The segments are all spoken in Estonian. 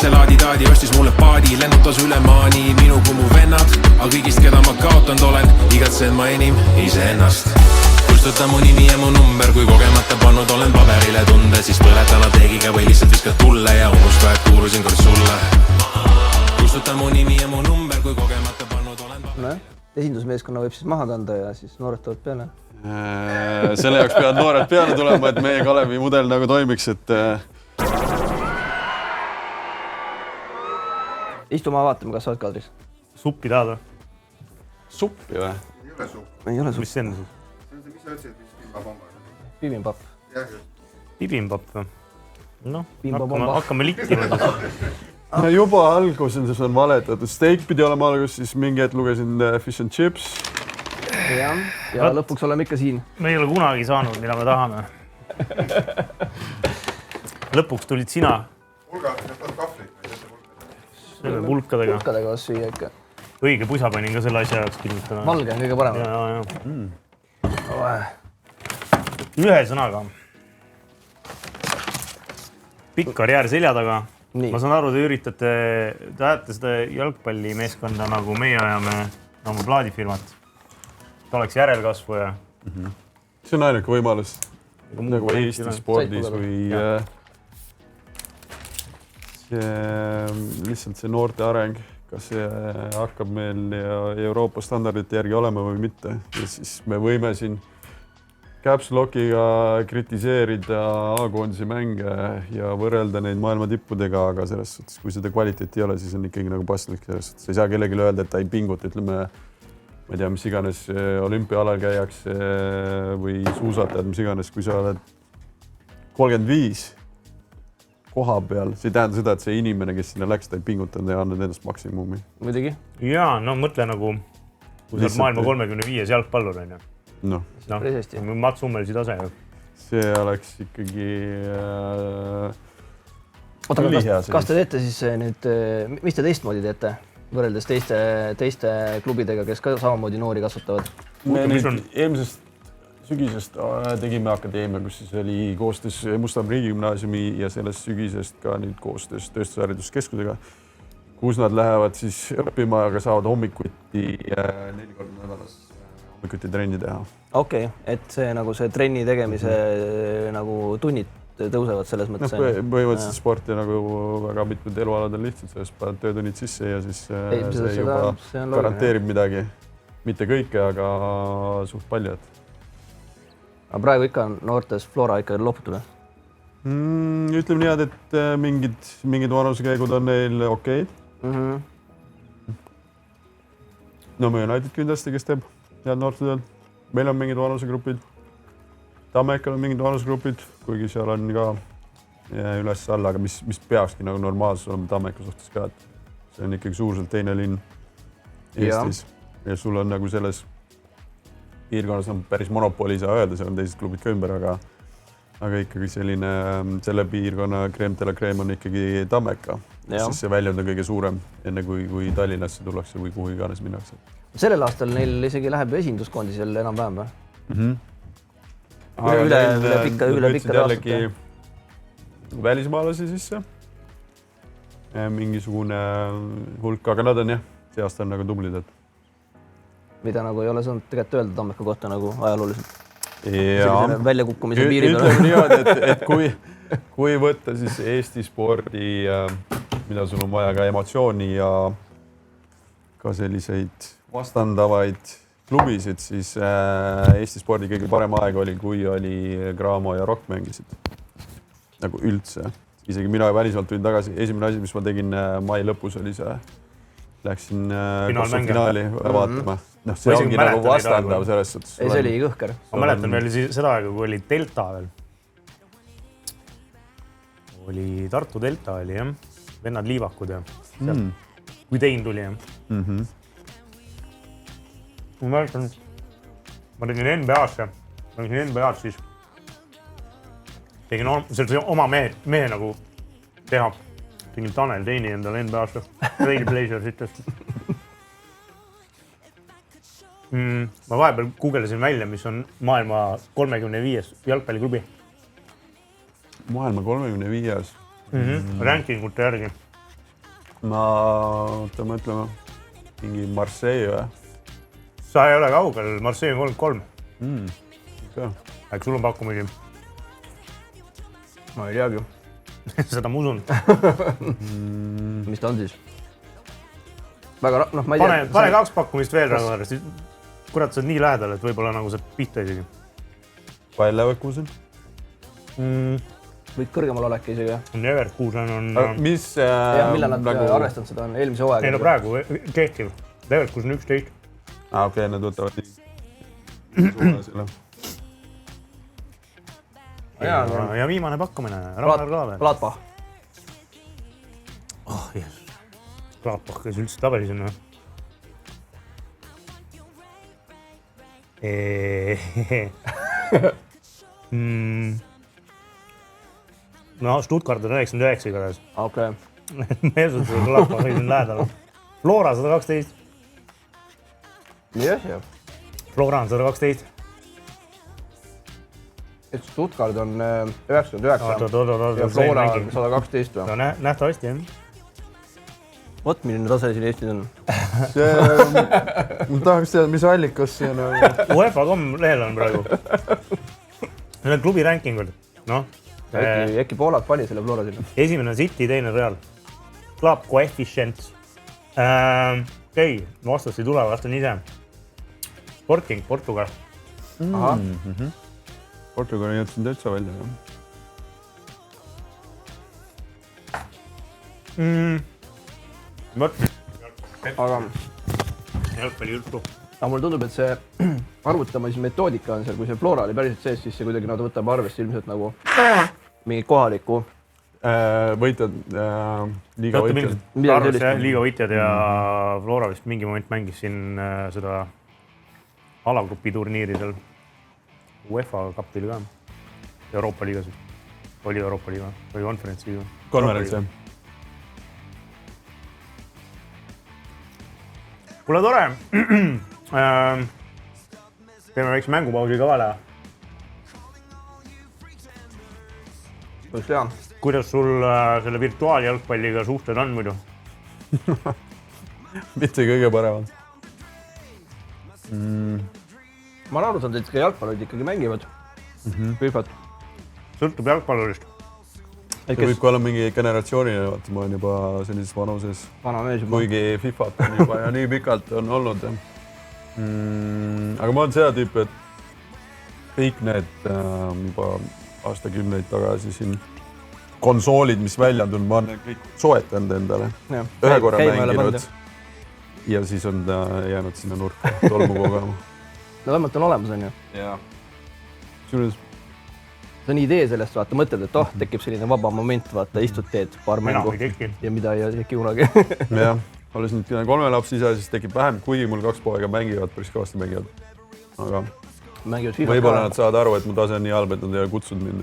see laadi-taadi ostis mulle paadi, lennutas üle maani minu kui mu vennad, aga kõigist, keda ma kaotanud olen, igatsen ma enim iseennast. Kustuta mu nimi ja mu number, kui kogemata pannud olen paberile tunde, siis põleta teegiga või lihtsalt viskad tulle ja unusta, et kuulusin kord sulle. Kustuta mu nimi ja mu number, kui kogemata pannud olen paberile. Esindusmeeskonna võib siis maha kanda ja siis noored tulevad peale. Selle jaoks peavad noored peale tulema, et meie Kalevi mudel nagu toimiks, et... Istuma vaatame, kas sa oled kadris. Suppi tahad või? Suppi või? Ei ole supp. Ei ole supp. Mis see on siis? See on see, mis sa ütlesid, mis pimbab on? Bibimbap. Jah, just. Bibimbap või? Noh, Bimbabomba. hakkame littima siis. No juba alguses on valetatud. Steak pidi olema algus, siis mingi hetk lugesin fish and chips. Ja lõpuks oleme ikka siin. Me ei ole kunagi saanud, mida me tahame. Lõpuks tulid sina. Pulga, sa tahad kahvlit või teete pulkadega? Pulkadega. Pulkadega vas süüa ikka. Õige pusa panin ka selle asja jaoks kinnitada. Valge on kõige parem. Ühe sõnaga. Pikk karjäär selja taga. Nii. Ma saan aru, te ajate seda jalgpallimeeskonda nagu meie ajame oma plaadifirmat. Ta oleks järelkasvu ja... See on ainuke võimalus. Nagu Eesti spordis või... Lihtsalt see noorte areng, kas see hakkab meil Euroopa standardite järgi olema või mitte. Ja siis me võime siin Caps Lockiga kritiseerida A-koondise mänge ja võrrelda neid maailma tippudega, aga selles suhtes, kui seda kvaliteeti ei ole, siis on ikkagi nagu paslik. Sa ei saa kellelegi öelda, et ta ei pinguta, ütleme, ma ei tea, mis iganes olümpiaalal käiakse või suusatajad, mis iganes, kui sa oled 35 koha peal, see ei tähenda seda, et see inimene, kes sinna läks, ta ei pingutanud ja andnud endast maksimumi. Muidugi. Jaa, no mõtle nagu, kui sa oled maailma 35 jalgpallur on ju. No. Mats Hummelsi tase. See oleks ikkagi Oota, kas te teete siis nüüd, mis te teistmoodi teete võrreldes teiste klubidega, kes ka samamoodi noori kasvatavad? Me nüüd eelmisest sügisest tegime akadeemia, kus siis oli koostöös Mustamäe riigigümnaasiumi ja sellest sügisest ka nüüd koostöös tööstushariduskeskusega, kus nad lähevad siis õppima, aga saavad hommikuti 4 korda nädalas hommikuti trenni teha. Okei, et see nagu see trenni tegemise nagu tunnid tõusevad selles mõttes. Põhimõtteliselt sporti nagu väga mitmed elualadel lihtsalt, sellest paned töötunnid sisse ja siis see juba garanteerib midagi. Mitte kõike, aga suht palju. Aga praegu ikka noortes Flora ikka loputud? Ütleme nii, et mingid vanusekäigud on neil okei. No me United kindlasti, kes teeb head noortetööd. Meil on mingid vanusegrupid. Tammekal on mingid vanusegrupid, kuigi seal on ka üles-alla, aga mis peakski nagu normaalsus olema Tammeka suhtes ka. See on ikkagi suurselt teine linn Eestis. Ja sul on nagu selles piirkonnas on päris monopoli, saa öelda, seal on teised klubid ka ümber, aga ikkagi selle piirkonna crème de la crème on ikkagi Tammeka. Siis see väljund on kõige suurem, enne kui Tallinnasse tullakse või kuhu iganes minnakse. Sellel aastal neil isegi läheb esinduskondi seal enam-vähem või? Üle pikka aastat. Välismaalasi sisse. Mingisugune hulk, aga nad on jah, see aasta on nagu tublid. Mida nagu ei ole saanud tegelikult öelda Tammeka kohta nagu ajalooliselt. Jaa. Väljakukkumise piiril. Ütleme niimoodi, et kui võtta siis Eesti spordi, mida sul on vaja ka emotsiooni ja ka selliseid vastandavaid klubisid, siis Eesti spordi kõige parem aeg oli, kui oli Graamo ja Rock mängisid. Nagu üldse. Isegi mina välismaalt tulin tagasi. Esimene asi, mis ma tegin mai lõpus, oli see. Läksin finaali vaatama. No, see ongi nagu vastandav selles suhtes. Ei, see oli kõhker. Ma mäletan veel seda aega, kui oli Delta veel. Oli Tartu Delta oli, jah. Vennad liivakud ja kui tein tuli, jah. Ma mäletan, ma tegin NBA-sse, siis tegin oma mehe nagu teha. Tegin Tanel Teini endale NBA-sse, Trailblazers ütles. Ma vahepeal googlesin välja, mis on maailma 35 jalgpalliklubi. Maailma 35. Rankingute järgi. oota mõtlema. Mingi Marseille või? Sa ei ole kaugel, Marseille on 33. Okay. Äkki sul on pakkumisi? Ma ei teagi. Seda ma usun. Mis ta on siis? Väga, noh, ma ei tea. Pane 2 pakkumist veel Ragnar. Kurat, sa oled nii lähedal, et võib-olla nagu sa pihta isegi. Bayer Leverkusen? Võid kõrgemal olek isegi. Leverkusen on... Mis... millal nad arvestanud seda on? Eelmise hooaega? Ei no praegu kehtiv. Leverkusen 11. Okei, nad võtavad nii. Ja viimane pakkumine. Ragnar ka veel. Gladbach. Oh, jees. Gladbach, kes üldse tabelis on. No, Stuttgart on 99 igatahes. Okei. Meelsud see Gladbach on lähedal. Flora 112. Nii asja. Flora on 112. Et Stuttgart on 99 ja Flora on 112 või? No nähtavasti, jah. Vot, milline tase siin Eestis on. Ma tahaks teada, mis allikas see on. UEFA.com lehel on praegu. Need on klubi rankingud. No. Äkki Poolak pani selle Flora sinna. Esimene on City, teine Real. Club Coefficient. Okei, vastast ei tule, vastan ise. Sporting, Portugal. Aha. Portugali jätsin täitsa välja, jah. Aga jalgpalli juttu. Aga mulle tundub, et see arvutamise metoodika on seal, kui see Flora oli päriselt sees, siis see kuidagi nad võtab arvesse ilmselt nagu mingi kohaliku. Võitjad, liiga võitjad. Liiga võitjad ja Flora vist mingi moment mängis siin seda alagrupi turniiri seal. UEFA kaptil ka. Euroopa liigas. Oli Euroopa liiga või konverents liiga. Konverents, jah. Kuule tore. Teeme väikse mängupausi ka vale. Võiks teha. Kuidas sul selle virtuaaljalgpalliga suhted on muidu? Mitte kõige paremad. Ma olen aru saanud, et ka jalgpallurid ikkagi mängivad. Fifat. Sõltub jalgpallurist. See võib ka olla mingi generatsioonile, vaata, ma olen juba sellises vanuses. Vana mees juba. Kuigi Fifat on juba ja nii pikalt on olnud. Aga ma olen seda tüüpi, et kõik need juba aastakümneid tagasi siin konsoolid, mis välja on tulnud, ma olen kõik soetanud endale. Ühe korra mänginud ja siis on ta jäänud sinna nurka tolmu kogema. No vähemalt on olemas, on ju. Jaa. See on idee sellest, vaata, mõtled, et tekib selline vaba moment, vaata, istud teed paar mängu ja mida ei teki kunagi. Jah, olles nüüd 3 lapsi isa, siis tekib vähem, kuigi mul 2 poega mängivad, päris kõvasti mängivad. Aga võib-olla nad saavad aru, et mu tase on nii halb, et nad ei ole kutsunud mind.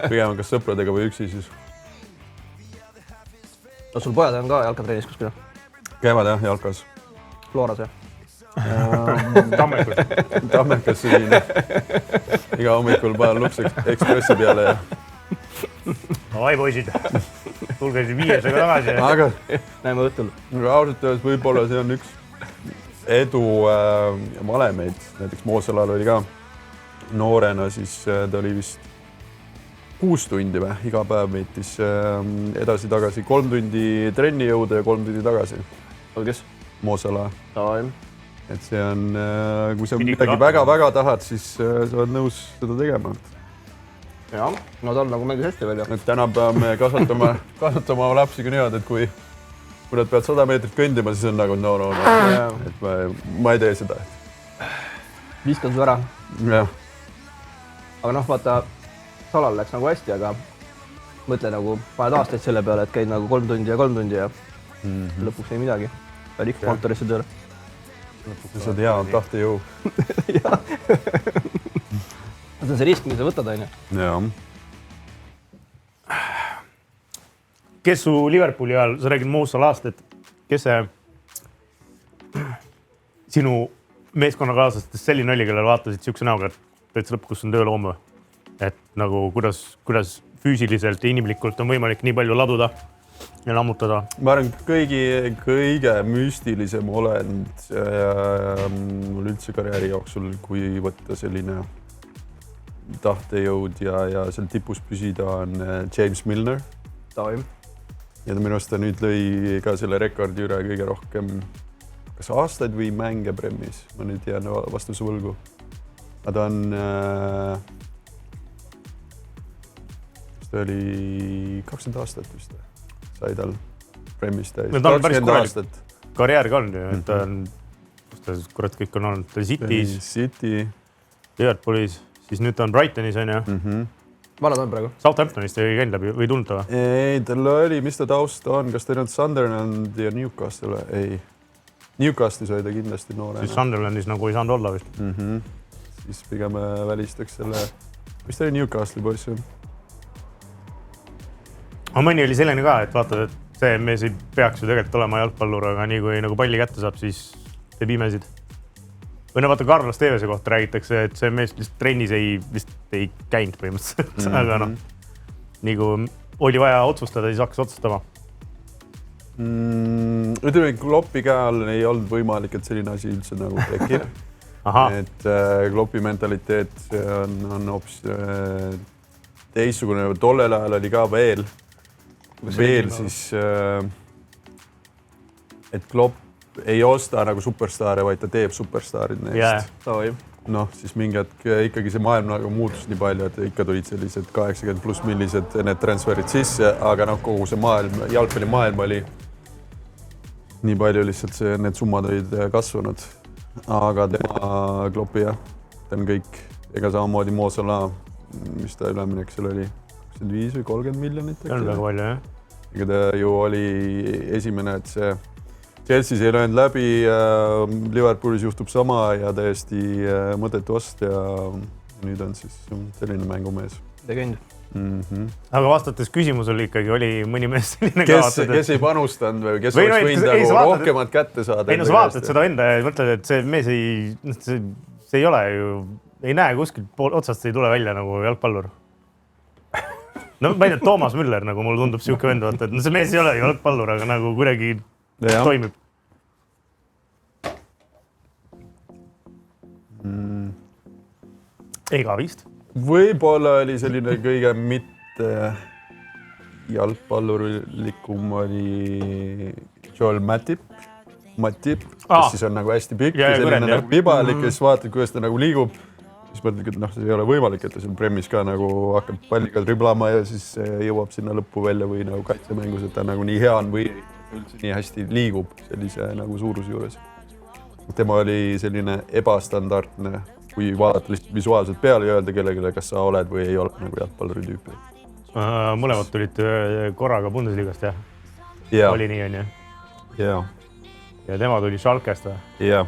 Pigem kas sõpradega või üksi siis. No sul pojad on ka jalkatreenis kuskil? Käivad jah, jalkas. Floras, jah? Tammekas siin. Iga hommikul panen Lux Expressi peale ja... Ai poisid, tulge siis 500 tagasi. Aga näeme õhtul. Ausalt öeldes võib-olla see on üks edu valemeid. Näiteks Moosalal oli ka noorena, siis ta oli vist 6 tundi või iga päev meetis edasi-tagasi 3 tundi trenni jõuda ja 3 tundi tagasi. Kes? Moosala. Et see on, kui sa midagi väga-väga tahad, siis sa oled nõus seda tegema. Jah, no ta on nagu mängis hästi välja. Et täna peame kasvatama lapsi ka niimoodi, et kui nad peavad 100 meetrit kõndima, siis on nagu no. Et ma ei tee seda. Viskan su ära. Jah. Aga noh, vaata, Salal läks nagu hästi, aga mõtle nagu, paned aastaid selle peale, et käid nagu 3 tundi ja lõpuks ei midagi. Pead ikka kontorisse tööle. See on hea tahtejõu. See on see risk, mis sa võtad, on ju? Jah. Kes su Liverpooli ajal, sa räägid Moosalast, et kes see sinu meeskonnakaaslastest selline oli, kellel vaatasid siukse näoga, et täitsa lõpuks on tööloom või? Et nagu kuidas füüsiliselt ja inimlikult on võimalik nii palju laduda? ja lammutada. Ma arvan, kõige müstilisem olend mul üldse karjääri jooksul, kui võtta selline tahtejõud ja seal tipus püsida on James Milner. Ja ta minu arust ta nüüd lõi ka selle rekordi üle kõige rohkem kas aastaid või mänge Premis. Ma nüüd jään vastuse võlgu. Aga ta on ta oli 20 aastat vist sai tal Premis täis. No ta on päris korralik karjäär ka olnud ju, et ta on, kus ta kurat kõik on olnud, ta oli City, Liverpoolis, siis nüüd ta on Brightonis on ju. Vana ta on praegu? Southamptonist ei käinud läbi või tulnud ta või? Ei, tal oli, mis ta taust on, kas ta ei olnud Sunderland ja Newcastle? Ei, Newcastle'is oli ta kindlasti noorena. Siis Sunderlandis nagu ei saanud olla vist. Siis pigem välistaks selle, mis ta oli Newcastle'i poiss? Aga mõni oli selline ka, et vaatad, et see mees ei peaks ju tegelikult olema jalgpallur, aga nii kui nagu palli kätte saab, siis teeb imesid. Või no vaata, Carlos Tevese kohta räägitakse, et see mees lihtsalt trennis ei käinud põhimõtteliselt, aga noh, nii kui oli vaja otsustada, siis hakkas otsustama. Ütleme, Kloppi käe all ei olnud võimalik, et selline asi üldse nagu tekib. Et Kloppi mentaliteet on hoopis teistsugune. Tollel ajal oli ka veel siis, et Klopp ei osta nagu superstaare, vaid ta teeb superstaarid neist. Noh, siis mingi hetk ikkagi see maailm nagu muutus nii palju, et ikka tulid sellised 80 pluss millised need transferid sisse, aga noh, kogu see maailm, jalgpallimaailm oli nii palju lihtsalt need summad olid kasvanud. Aga tema Kloppi jah, ta on kõik, ega samamoodi Mo Salah, mis ta üleminek seal oli, 25 või 30 miljonit. See on väga palju, jah. Ega ta ju oli esimene, et see Chelsea's ei löönud läbi, Liverpoolis juhtub sama ja täiesti mõttetu ost ja nüüd on siis selline mängumees. Legend. Aga vastates küsimus oli ikkagi, oli mõni mees selline kes ei panustanud või kes oleks võinud rohkemat kätte saada? Ei no sa vaatad seda enda ja mõtled, et see mees see ei ole ju, ei näe kuskilt otsast ei tule välja nagu jalgpallur. No ma ei tea, Toomas Müller, nagu mulle tundub siuke vend, et no see mees ei ole jalgpallur, aga nagu kuidagi toimib. Ega vist. Võib-olla oli selline kõige mitte jalgpallurlikum oli Joel Matip, kes siis on nagu hästi pikk ja selline nagu pibalik, kes vaatad, kuidas ta nagu liigub. Siis mõtled, et noh, see ei ole võimalik, et ta seal Premis ka nagu hakkab palliga driblama ja siis jõuab sinna lõppu välja või nagu kaitsemängus, et ta nagu nii hea on või üldse nii hästi liigub sellise nagu suuruse juures. Tema oli selline ebastandardne, kui vaadata lihtsalt visuaalselt peale ja öelda kellelegi, kas sa oled või ei ole nagu jalgpalluri tüüpi. Mõlemad tulid korraga Bundesligast, jah? Ja. Oli nii, on ju? Ja. Ja tema tuli Schalkest või? Ja.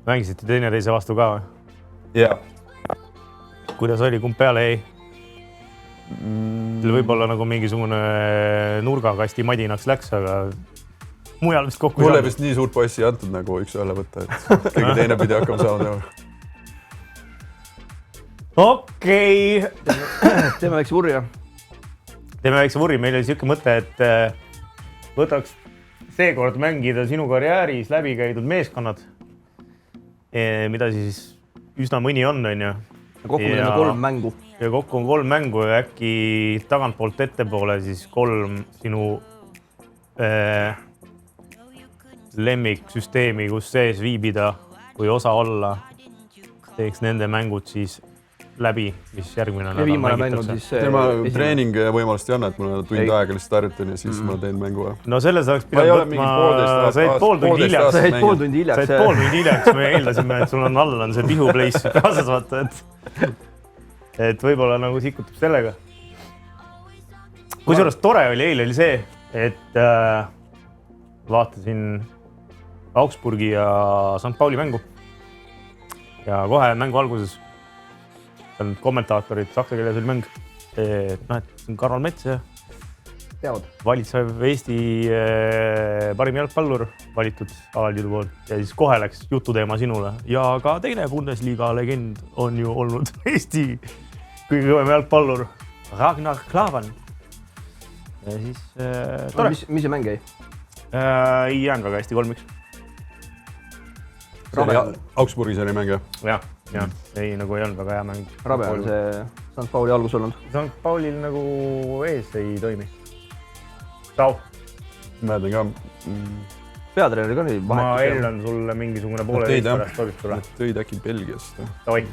Mängisite teine teise vastu ka või? Ja. Kuidas oli, kumb peale jäi? Teil võib olla nagu mingisugune nurgakasti madinaks läks, aga mujal vist kokku mulle vist nii suurt passi antud nagu üks ühele võtta, et kõige teine pidi hakkama saama. Okei. Teeme väikse vurri. Teeme väikse vurri. Meil oli siuke mõte, et võtaks seekord mängida sinu karjääris läbi käidud meeskonnad, mida siis üsna mõni on ju. Kokku meil on 3 mängu. Ja kokku on 3 mängu ja äkki tagantpoolt ettepoole siis 3 sinu lemmiksüsteemi, kus sees viibida, kui osa olla, teeks nende mängud siis läbi, mis järgmine nädal mängitakse. Tema treening võimalust ei anna, et mul on tund aega lihtsalt harjutan ja siis ma teen mängu. No selles oleks pidanud võtma, sa jäid pool tundi hiljaks. Sa jäid pool tundi hiljaks, me eeldasime, et sul on all on see pihupleis kaasas, vaata, et võib-olla nagu sikutab sellega. Kusjuures tore oli eile oli see, et vaatasin Augsburgi ja St. Pauli mängu ja kohe mängu alguses seal kommentaatorid, saksa keeles oli mäng, et see on Karol Mets ja valitsev Eesti parim jalgpallur valitud alalliidu poolt ja siis kohe läks jututeema sinule ja ka teine Bundesliga legend on ju olnud Eesti kõige kõvem jalgpallur Ragnar Klavan. ja siis tore. Mis see mäng jäi? Ei jäänud väga hästi 3-1. Augsburgis oli mäng, jah? Jah. Ei, nagu ei olnud väga hea mäng. Rabe on see St. Pauli algus olnud. St. Paulil nagu ees ei toimi. Tau. Mäletan ka. Peatreener ka nii vahetus. Ma eeldan sulle mingisugune poole teist pärast sobib sulle. Tõid äkki Belgiast. Davai.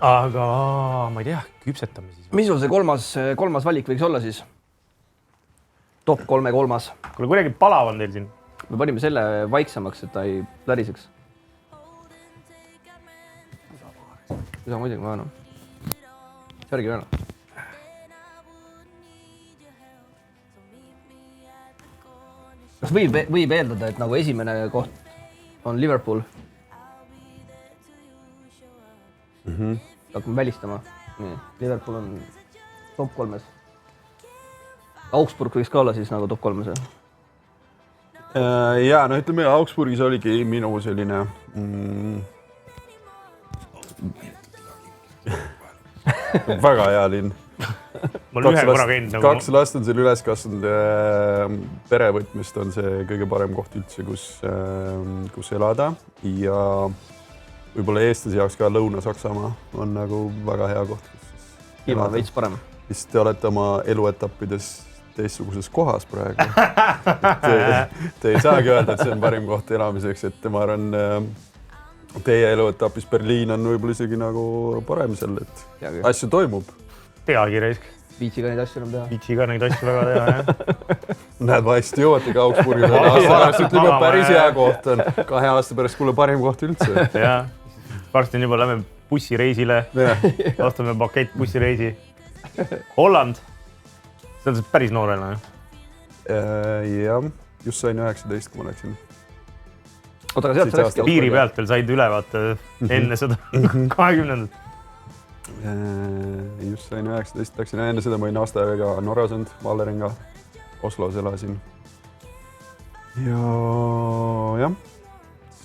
Aga ma ei tea, küpsetame siis. Mis sul see kolmas valik võiks olla siis? Top 3 kolmas. Kuule, kuidagi palav on teil siin. Me panime selle vaiksemaks, et ta ei pläriseks. Isa muidugi ma annan. Särgi vähna. Kas võib eeldada, et nagu esimene koht on Liverpool? Hakkame välistama. Nii, Liverpool on top 3-s. Augsburg võiks ka olla siis nagu top 3-s. Jaa, no ütleme, Augsburgis oligi minu selline väga hea linn. Ma olen ühe korra käinud nagu... 2 last on seal üles kasvanud. Perevõtmist on see kõige parem koht üldse, kus elada. Ja võib-olla eestlasi jaoks ka Lõuna-Saksamaa on nagu väga hea koht. Ilma on veits parem. Siis te olete oma eluetappides teistsuguses kohas praegu. Te ei saagi öelda, et see on parim koht elamiseks, et ma arvan, teie eluetapis Berliin on võib-olla isegi nagu parem seal, et asju toimub. Teagi reisk. Viitsi ka neid asju enam teha. Viitsi ka neid asju väga teha, jah. Näed, vahest jõuate ka Augsburgi peale. Aasta pärast ütleme, päris hea koht on. 2 aasta pärast kuule parim koht üldse. Jah, varsti on juba lähme bussireisile. Ostame pakett bussireisi. Holland. See on päris noorena, jah? Jah, just sain 19, kui ma läksin. Oota, aga sealt läkski piiri pealt veel said ülevaate enne seda 20. Just sain 19, läksin enne seda, ma olin aasta aega Norras olnud, Valerenga, Oslos elasin. Ja jah,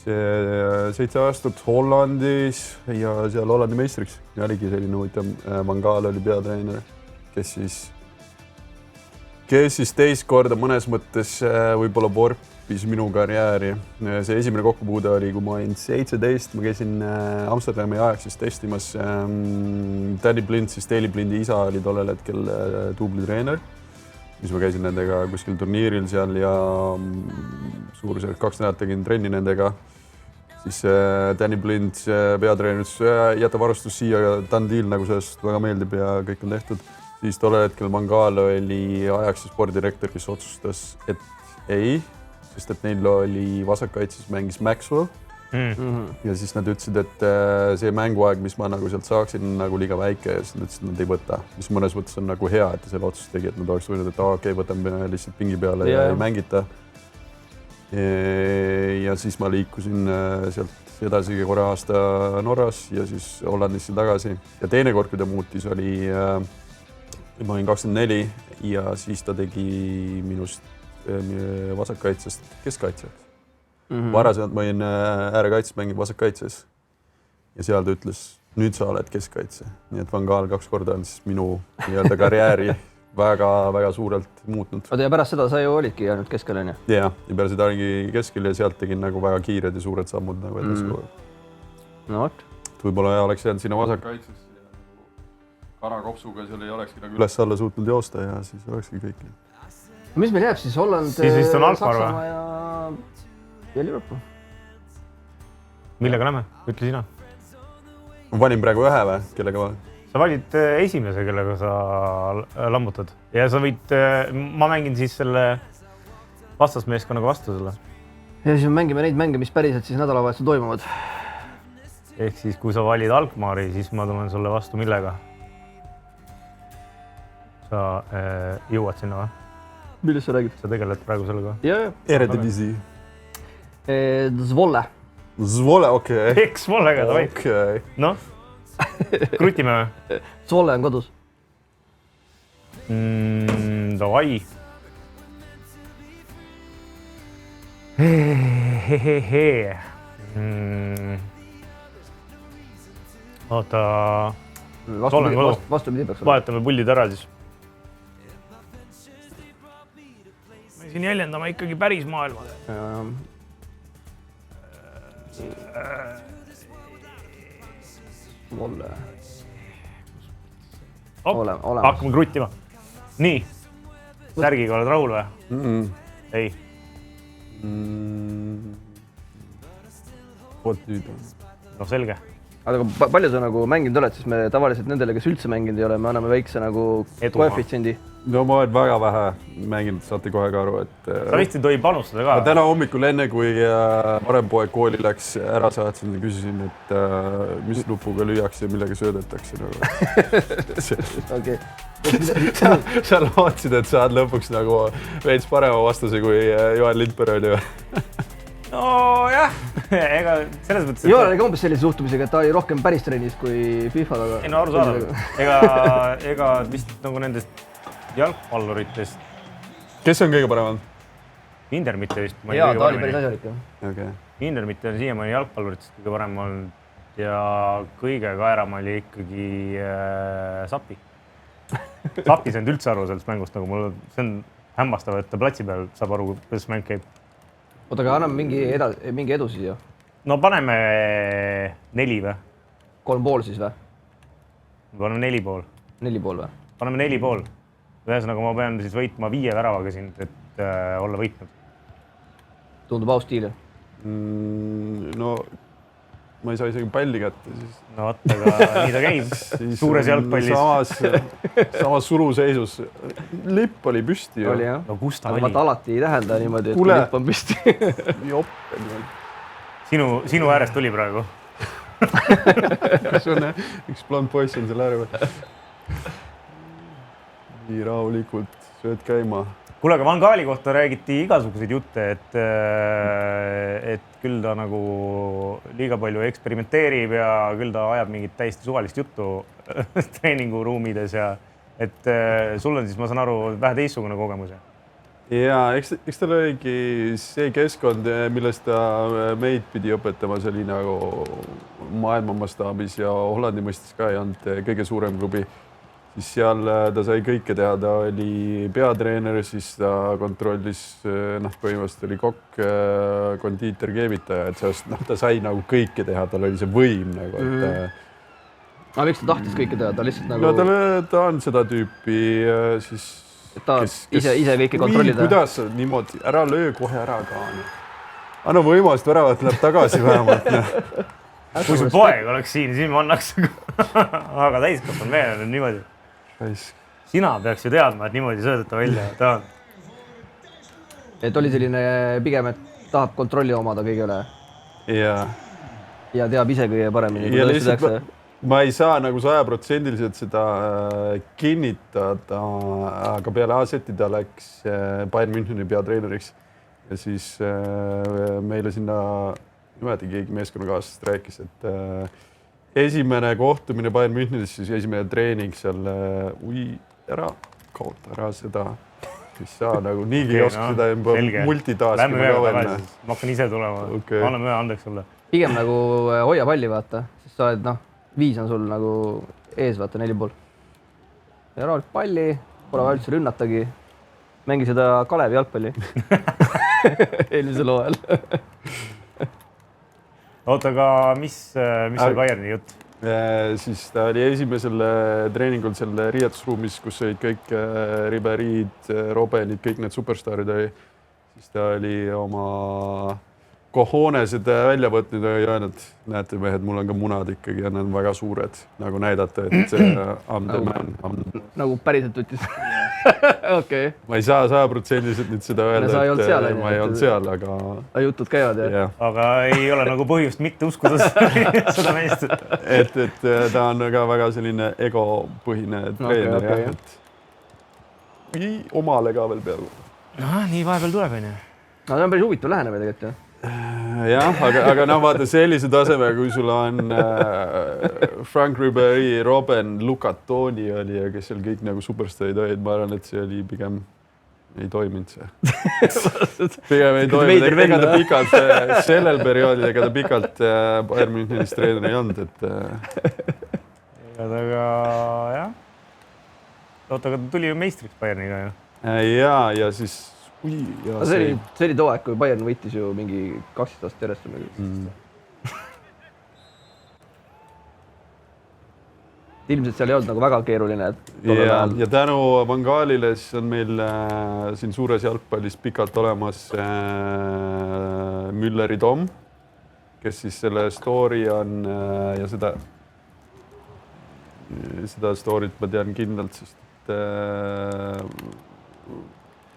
see 7 aastat Hollandis ja seal Hollandi meistriks. Ja oligi selline huvitav, Van Gaal oli peatreener, kes siis teist korda mõnes mõttes võib-olla vorpis minu karjääri. See esimene kokkupuude oli, kui ma olin 17, ma käisin Amsterdami Ajaxis testimas. Danny Blind, siis Daley Blindi isa oli tollel hetkel duublitreener, mis ma käisin nendega kuskil turniiril seal ja suurusjärk 2 nädalat tegin trenni nendega. Siis Danny Blind, peatreener, ütles, jäta varustus siia, done deal, nagu sellest väga meeldib ja kõik on tehtud. Siis tollel hetkel Van Gaal oli Ajaxi spordirektor, kes otsustas, et ei, sest et neil oli vasakkaitses mängis Maxwell. Ja siis nad ütlesid, et see mänguaeg, mis ma nagu sealt saaksin, on nagu liiga väike ja siis nad ütlesid, et nad ei võta. Mis mõnes mõttes on nagu hea, et ta selle otsust tegi, et nad oleks võinud, et okei, võtame lihtsalt pingi peale ja ei mängita. Ja siis ma liikusin sealt edasi korra aasta Norras ja siis Hollandisse tagasi. Ja teine kord, kui ta muutis, oli... Ma olin 24 ja siis ta tegi minust vasakkaitsest keskkaitsjaks. Varasemalt ma olin äärekaitses, mängin vasakkaitses ja seal ta ütles, nüüd sa oled keskkaitse. Nii et Van Gaal 2 korda on siis minu nii-öelda karjääri väga suurelt muutnud. Ja pärast seda sa ju olidki jäänud keskel, on ju? Ja pärast seda oligi keskel ja sealt tegin nagu väga kiired ja suured sammud nagu edasi. No vot. Võib-olla oleks jäänud sinna vasakkaitses. Karakopsuga seal ei olekski nagu üles-alla suutnud joosta ja siis olekski kõik. Mis meil jääb siis? Holland, Saksamaa ja Liverpool. Millega näeme? Ütle sina. Ma valin praegu ühe või? Kellega ma? Sa valid esimese, kellega sa lammutad. Ja sa võid, ma mängin siis selle vastasmeeskonnaga vastu selle. Ja siis mängime neid mänge, mis päriselt siis nädalavahetusel toimuvad. Ehk siis, kui sa valid Alkmaari, siis ma tulen sulle vastu millega? Sa jõuad sinna või? Millest sa räägid? Sa tegeled praegu sellega? Jaa. Eredivisie. Zwolle. Zwolle, okei. Eks Zwollega, davai. Okei. Noh, krutime või? Zwolle on kodus. Davai. Oota, vastupidi peaks olema. Vahetame pullid ära siis. Me siin jäljendame ikkagi päris maailma. Mulle. Hakkame kruttima. Nii. Särgiga oled rahul või? Ei. Vot nüüd on. No selge. Aga palju sa nagu mänginud oled, siis me tavaliselt nendele, kes üldse mänginud ei ole, me anname väikse nagu koefitsiendi. No ma olen väga vähe mänginud, saate kohe ka aru, et... Sa vist ei tohi panustada ka? Täna hommikul enne, kui varem poeg kooli läks, ära saatsin ja küsisin, et mis nupuga lüüakse ja millega söödetakse. Okei. Sa lootsid, et saad lõpuks nagu veits parema vastuse, kui Johan Lindberg oli või? No jah, ega selles mõttes... Johan oli ka umbes sellise suhtumisega, et ta oli rohkem päris trennis kui FIFA taga. Ei no aru saada. Ega vist nagu nendest jalgpalluritest... Kes on kõige parem? Inder mitte vist. Jaa, ta oli päris asjalik. Okay. Inder mitte on siiamaani jalgpalluritest kõige parem olnud ja kõige kaeram oli ikkagi Sapi. Sapi ei saanud üldse aru sellest mängust, nagu mul see on hämmastav, et ta platsi peal saab aru, kuidas mäng käib. Oota, aga anname mingi edu siis ju? No paneme 4 või? 3,5 siis või? Paneme 4,5. 4,5 või? Paneme 4,5. Ühesõnaga ma pean siis võitma 5 väravaga sind, et olla võitnud. Tundub aus stiil. No ma ei saa isegi palli kätte siis. No vaat, aga nii ta käib. Suures jalgpallis. Samas suruseisus. Lipp oli püsti. Oli jah. No kus ta oli? oli? Aga alati ei tähenda niimoodi, et kui lipp on püsti. Jopp. Sinu äärest tuli praegu. Kas on üks blond poiss on selle äärel? Nii rahulikult sööd käima. Kuule, aga Van Gaali kohta räägiti igasuguseid jutte, et küll ta nagu liiga palju eksperimenteerib ja küll ta ajab mingit täiesti suvalist juttu treeninguruumides ja et sul on siis, ma saan aru, vähe teistsugune kogemus. Jaa, eks tal oligi see keskkond, millest ta meid pidi õpetama, see oli nagu maailma mastaabis ja Hollandi mõistes ka ei olnud kõige suurem klubi. Siis seal ta sai kõike teha, ta oli peatreener, siis ta kontrollis, põhimõtteliselt oli kokk, kondiiter, keevitaja, et ta sai nagu kõike teha, tal oli see võim nagu, et... Aga miks ta tahtis kõike teha, ta lihtsalt nagu... No ta on seda tüüpi siis... Et ta ise kõike kontrollida? Kuidas niimoodi, ära löö kohe ära ka. Anna võimalust väravat läheb tagasi vähemalt. Kui sul poeg oleks siin, siis ma annaks, aga täiskasvanud mehel on niimoodi. Sina peaks ju teadma, et niimoodi söödeta välja tahan. Et oli selline pigem, et tahab kontrolli omada kõige üle. Ja teab ise kõige paremini. Ja lihtsalt ma ei saa nagu 100% seda kinnitada, aga peale A-seti ta läks Bayern Müncheni peatreeneriks. Ja siis meile sinna niimoodi keegi meeskonnakaaslasest rääkis, et esimene kohtumine Bayern Münchenis, siis esimene treening seal, kaota ära seda, mis sa nagu niigi ei oska seda multitaskima ka välja. Ma hakkan ise tulema, anname ühe andeks sulle. Pigem nagu hoia palli vaata, siis sa oled 5 on sul nagu ees vaata 4,5. Ja rahulik palli, pole vaja üldse rünnatagi. Mängi seda Kalevi jalgpalli eelmisel hooajal. Oota, aga mis oli Bayerni jutt? Siis ta oli esimesel treeningul selle riietusruumis, kus olid kõik Riberid, Robbenid, kõik need superstaarid oli. Siis ta oli oma kohoonesed välja võtnud ja öelnud, näete mehed, mul on ka munad ikkagi ja need on väga suured, nagu näidata, et I'm the man. Nagu päriselt ütles. Okei. Ma ei saa 100% nüüd seda öelda, et ma ei olnud seal, aga... Jutud käivad, jah? Aga ei ole nagu põhjust mitte uskuda seda meest. Et ta on ka väga selline egopõhine treener, jah, et omale ka veel peaaegu. Nii vahepeal tuleb, on ju. No see on päris huvitav lähenemine tegelikult, jah. Jah, aga vaata sellise taseme, kui sul on Frank Ribery, Robben, Luka Toni oli ja kes seal kõik nagu superstarid olid, ma arvan, et see oli pigem ei toiminud see. Pigem ei toiminud, ega ta pikalt, sellel perioodil, ega ta pikalt Bayern Münchenis treener ei olnud, et... aga jah. Oota, aga ta tuli ju meistriks Bayerniga ju. Ja siis... see oli too aeg, kui Bayern võitis ju mingi 12 aastat järjest. Ilmselt seal ei olnud nagu väga keeruline. Ja tänu Van Gaalile siis on meil siin suures jalgpallis pikalt olemas Mülleri Tom, kes siis selle story on ja seda story't ma tean kindlalt, sest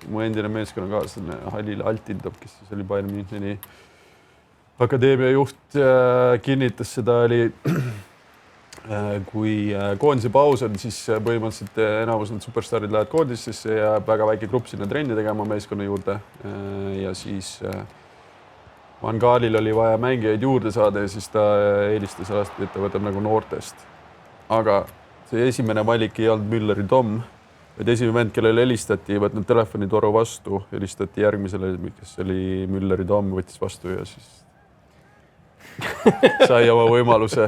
mu endine meeskonnakaaslane Halil Altindab, kes siis oli Bayern Müncheni akadeemia juht, kinnitas seda, oli kui koondise paus on, siis põhimõtteliselt enamus need superstaarid lähevad koondisesse ja väga väike grupp sinna trenni tegema meeskonna juurde. Ja siis Van Gaalil oli vaja mängijaid juurde saada ja siis ta eelistas alati, et ta võtab nagu noortest. Aga see esimene valik ei olnud Mülleri Tom, vaid esimene vend, kellele helistati, ei võtnud telefonitoru vastu, helistati järgmisele, kes oli Mülleri Tom, võttis vastu ja siis sai oma võimaluse.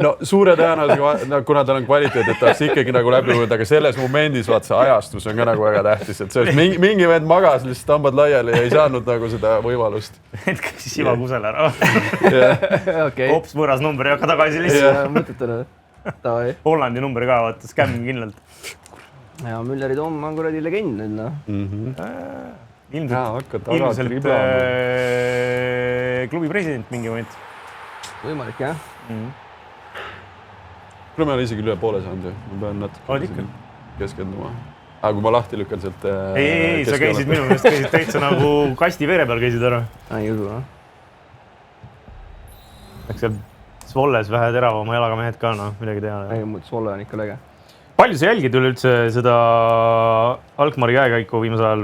No suure tõenäosusega, kuna tal on kvaliteet, et ta ikkagi nagu läbi võtta, aga selles momendis vaat see ajastus on ka nagu väga tähtis, et see mingi vend magas, lihtsalt tambad laiali ja ei saanud nagu seda võimalust. Et käis Iva Kusel ära. Hops võõras number ei hakka tagasi lihtsalt. Mõtetele. Hollandi number ka, vaata, skämm kindlalt. Ja Mülleri Tom on kuradi legend nüüd, noh. Ilmselt klubi president mingi moment. Võimalik, jah. Kuule, ma olen isegi üle poole saanud ju. Ma pean natuke keskenduma. Aga kui ma lahti lükkan sealt... Ei, sa käisid minu meelest, käisid täitsa nagu kasti vere peal käisid ära. Ei usu, noh. Eks seal Svolles vähe teravama jalaga mehed ka, noh, midagi teha. Ei, Svolle on ikka lege. Palju sa jälgid üleüldse seda Alkmaari käekaiku viimasel ajal?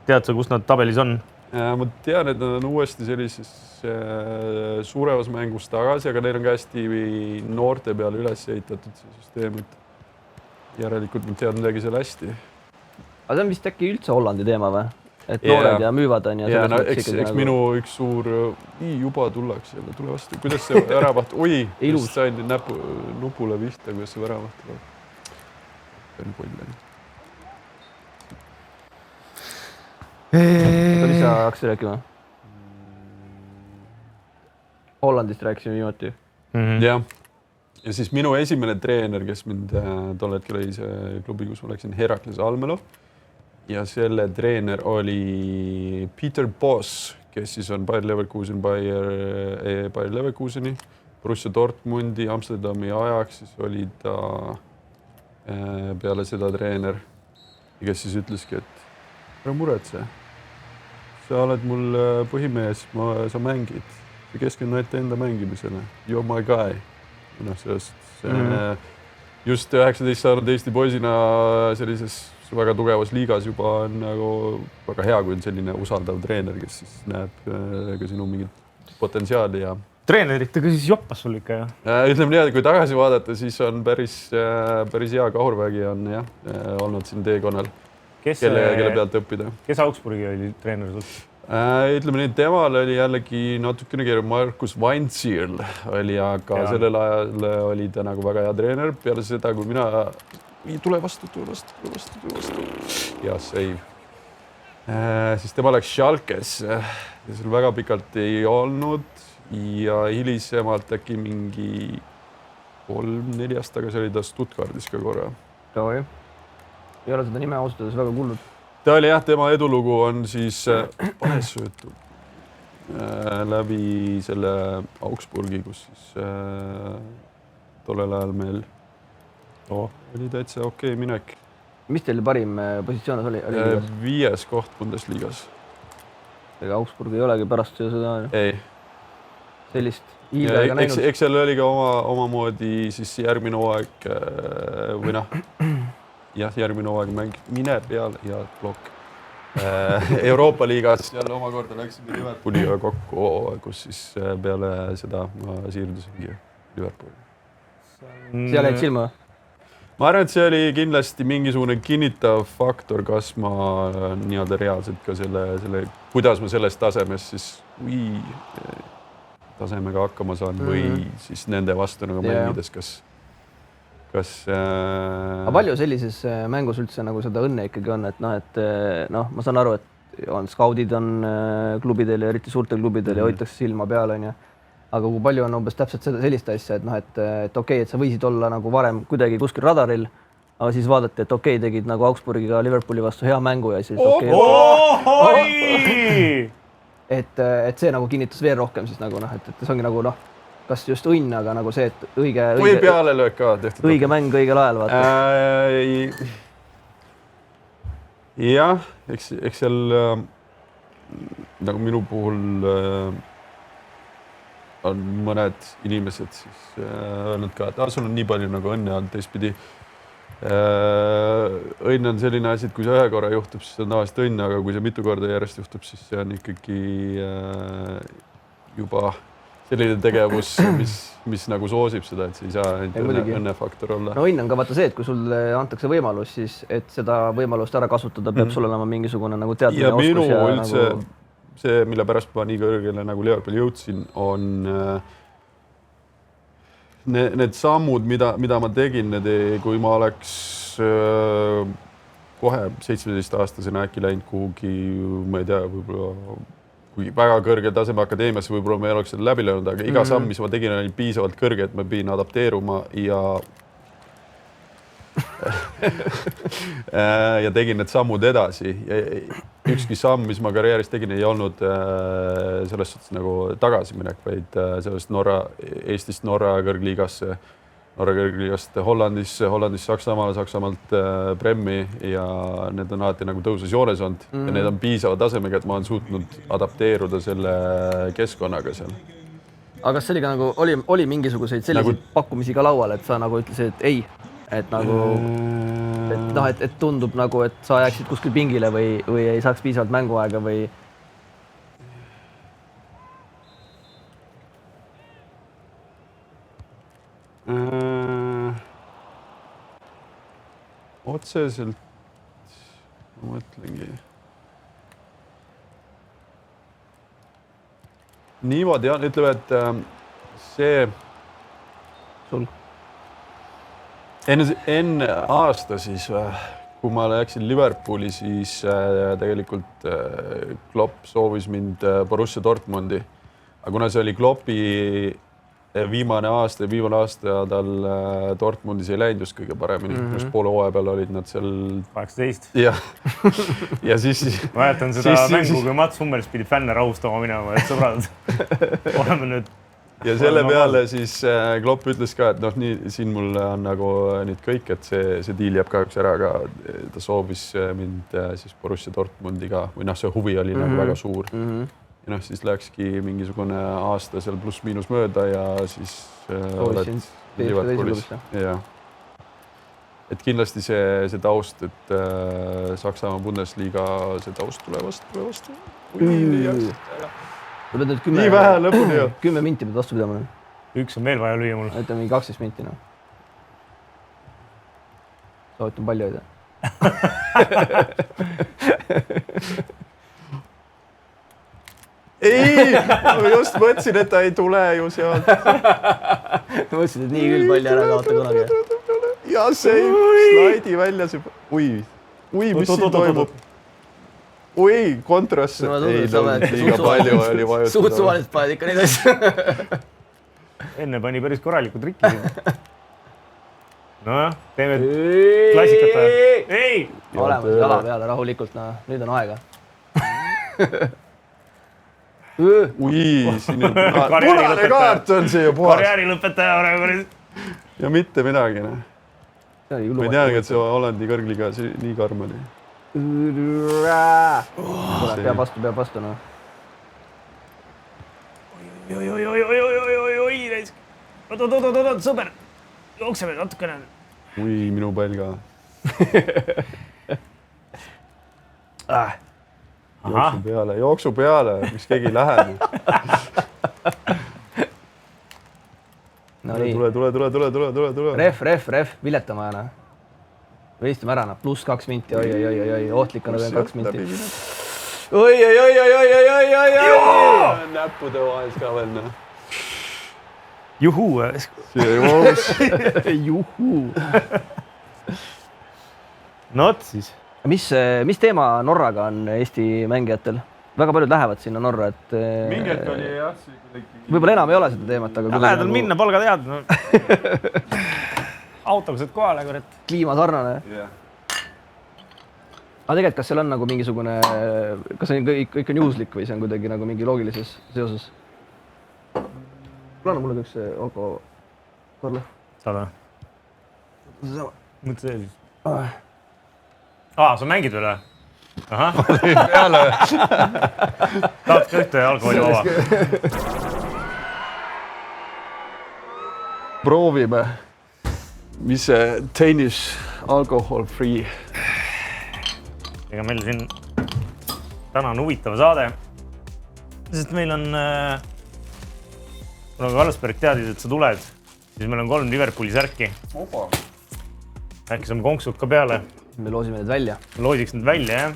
Tead sa, kus nad tabelis on? Ma tean, et nad on uuesti sellises suurevas mängus tagasi, aga neil on ka hästi noorte peale üles ehitatud see süsteem, et järelikult nad teavad midagi seal hästi. Aga see on vist äkki üldse Hollandi teema või? Et noored ja müüvad on ja... Eks minu üks suur... Juba tullakse jälle, tule vastu. Kuidas see väravaht... Oi, just sain nupule vihta, kuidas see väravaht tuleb. Pean polleni. Mis sa hakkasid rääkima? Hollandist rääkisime viimati. Jah. Ja siis minu esimene treener, kes mind tol hetkel oli see klubi, kus ma läksin, Herakles Almelo. Ja selle treener oli Peter Bosz, kes siis on Bayer Leverkusen, Bayer Leverkuseni, Borussia Dortmundi, Amsterdami Ajax, siis oli ta peale seda treener, kes siis ütleski, et ära muretse. Sa oled mul põhimees, sa mängid. Sa keskend näite enda mängimisele. You're my guy. No, just 19 saanud Eesti poisina sellises väga tugevas liigas juba on nagu väga hea, kui on selline usaldav treener, kes siis näeb ka sinu mingit potentsiaali. Ja... Treeneritega siis joppas sul ikka, jah? Ütleme nii, et kui tagasi vaadata, siis on päris hea kahurvägi on olnud siin teekonnal. Kelle pealt õppida. Kes Augsburgi oli treener sul? Ütleme nii, temal oli jällegi natukene keeru Markus Weinzierl oli, aga sellel ajal oli ta nagu väga hea treener. Peale seda, kui mina... Tule vastu. Ja save. Siis tema läks Schalkes ja seal väga pikalt ei olnud ja hilisemalt äkki mingi 3-4 aasta tagasi oli ta Stuttgardis ka korra. Ei ole seda nime ausutades väga kuulnud. Ta oli jah, tema edulugu on siis panesöötu läbi selle Augsburgi, kus siis tollel ajal meil oli täitsa okei minek. Mis teil parim positsioonis oli? 5. koht Bundesliigas. Ega Augsburg ei olegi pärast seda? Ei. Sellist hiilväega näinud? Eks seal oli ka omamoodi siis järgmine hooaeg või noh, jah, järgmine hooaeg mäng mine peale ja blokk. Euroopa liigas jälle omakorda läksime Liverpooliga kokku, kus siis peale seda ma siirdusingi Liverpooli. Seal jäid silma? Ma arvan, et see oli kindlasti mingisugune kinnitav faktor, kas ma nii-öelda reaalselt ka selle, kuidas ma selles tasemes siis tasemega hakkama saan või siis nende vastu nagu mängides, kas kas aga palju sellises mängus üldse nagu seda õnne ikkagi on, et noh, ma saan aru, et skaudid on klubidel ja eriti suurtel klubidel ja hoitakse silma peal, onju. Aga kui palju on umbes täpselt sellist asja, et noh, et okei, et sa võisid olla nagu varem kuidagi kuskil radaril, aga siis vaadati, et okei, tegid nagu Augsburgiga Liverpooli vastu hea mängu ja siis et see nagu kinnitas veel rohkem siis nagu noh, et see ongi nagu noh, kas just õnn, aga nagu see, et või pealelöök ka tehtud. Õige mäng õigel ajal, vaata. Jah, eks seal nagu minu puhul on mõned inimesed siis öelnud ka, et sul on nii palju nagu õnne olnud teistpidi. Õnn on selline asi, et kui see ühe korra juhtub, siis on tavaliselt õnn, aga kui see mitu korda järjest juhtub, siis see on ikkagi juba selline tegevus, mis nagu soosib seda, et see ei saa õnnefaktor olla. No õnn on ka vaata see, et kui sulle antakse võimalus, siis et seda võimalust ära kasutada, peab sul olema mingisugune nagu teadmine oskus. Ja minu üldse see, mille pärast ma nii kõrgele nagu Liverpooli jõudsin, on need sammud, mida ma tegin, kui ma oleks kohe 17-aastasena äkki läinud kuhugi, ma ei tea, võib-olla kui väga kõrge taseme akadeemiasse, võib-olla ma ei oleks seda läbi löönud, aga iga samm, mis ma tegin, oli piisavalt kõrge, et ma pidin adapteeruma ja tegin need sammud edasi. Ükski samm, mis ma karjääris tegin, ei olnud selles suhtes nagu tagasiminek, vaid sellest Eestist Norra kõrgliigasse, Norra kõrgliigast Hollandis Saksamaalt Premmi ja need on alati nagu tõuses joones olnud ja need on piisava tasemega, et ma olen suutnud adapteeruda selle keskkonnaga seal. Aga kas sellega nagu oli mingisuguseid selliseid pakkumisi ka laual, et sa nagu ütlesid, et ei, et nagu et tundub nagu, et sa jääksid kuskil pingile või ei saaks piisavalt mänguaega või? Otseselt ma mõtlengi. Niimoodi on, ütleme, et see sul enne aasta siis, kui ma läksin Liverpooli, siis tegelikult Klopp soovis mind Borussia Dortmundi. Aga kuna see oli Kloppi viimane aasta tal Dortmundis ei läinud just kõige paremini. Just poole hooaja peal olid nad seal 18. Ja siis mäletan seda mängu, kui Mats Hummels pidi fänne rahustama minema, et sõbrad, oleme nüüd. Ja selle peale siis Klopp ütles ka, et noh, nii siin mul on nagu nüüd kõik, et see diil jääb kahjuks ära, aga ta soovis mind siis Borussia Dortmundiga või noh, see huvi oli nagu väga suur. Ja noh, siis läkski mingisugune aasta seal pluss-miinus mööda ja siis oled Liverpoolis. Et kindlasti see taust, et Saksamaa Bundesliga, see taust tule vastu. Nii vähe lõpuni ju. 10 minti pead vastu pidama. Üks on veel vaja lüüa mul. Ütleme mingi 12 minti. Soovitan palju hoida. Ei, ma just mõtlesin, et ta ei tule ju sealt. Mõtlesin, et nii küll palli ära kaota kunagi. Ja see slaidi välja see. Ui, mis siin toimub? Ui, kontrasse. Ei, liiga palju oli vajutada. Suud suvalist paned ikka neid asju. Enne pani päris korralikud trikki. Nojah, teeme klassikata. Ei! Olemas jala peale rahulikult, nüüd on aega. Ui, siin on punane kaart on see ju puhas. Karjääri lõpetaja praegu. Ja mitte midagi. Ma ei teagi, et see Hollandi kõrgliga nii karm oli. Peab vastu. Oi, oot, sõber. Jookseme natukene. Ui, minu pall ka. Jooksu peale, miks keegi ei lähe. Tule. Ref, viletama. Võistame ära, pluss 2 minti, oi, ohtlik on veel 2 minti. Oi. Näppude vahel ka veel. Juhuu. Juhuu. No vot siis. Mis teema Norraga on Eesti mängijatel? Väga paljud lähevad sinna Norra, et... Mingi hetk oli jah, see kuidagi... Võib-olla enam ei ole seda teemat, aga... Lähedal minna, palgad head. No. Autoga saad kohale, kurat. Kliima sarnane. Yeah. Aga tegelikult, kas seal on nagu mingisugune... Kas see kõik on juhuslik või see on kuidagi nagu mingi loogilises seoses? Anna mulle üks alko... Karle. Saad või? Seesama. Mõtle see siis. Sa mängid veel või? Ahah. Tahad ka ühte alkoholi vaba? Proovime, mis see tennis alcohol free. Ega meil siin täna on huvitav saade, sest meil on, kuna Karlsberg teadis, et sa tuled, siis meil on 3 Liverpooli särki. Opa. Äkki saame konksud ka peale. Me loosime need välja. Loosiks need välja, jah.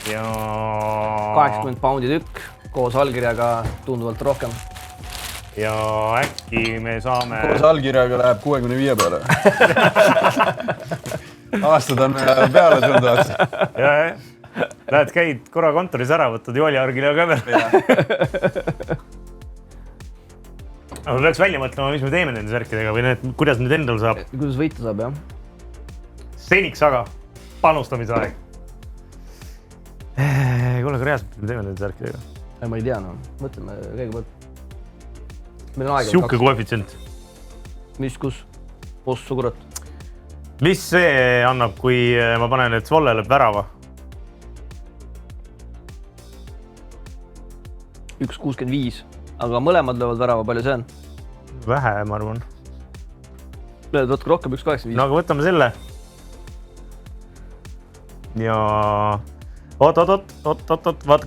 Ja... 80 poundi tükk, koos allkirjaga tunduvalt rohkem. Ja äkki me saame... Koos allkirjaga läheb 65 peale. Aastad on peale tundavad. Ja. Lähed, käid korra kontoris ära, võtad jooliargile ka veel. Aga peaks välja mõtlema, mis me teeme nende särkidega või need, kuidas nüüd endal saab. Kuidas võita saab, jah? Seniks aga panustamisaeg. Kuule, aga reaalselt me teeme nende särkidega. Ma ei tea, no. Mõtleme kõigepealt. Meil on aega. Siuke koefitsient. Mis, kus? Ossu, kurat. Mis see annab, kui ma panen, et Svolle lööb värava? 1,65. Aga mõlemad löövad värava, palju see on? Vähe, ma arvan. Lööd võtke rohkem, 1,85. No aga võtame selle. Ja... Oot, vaata,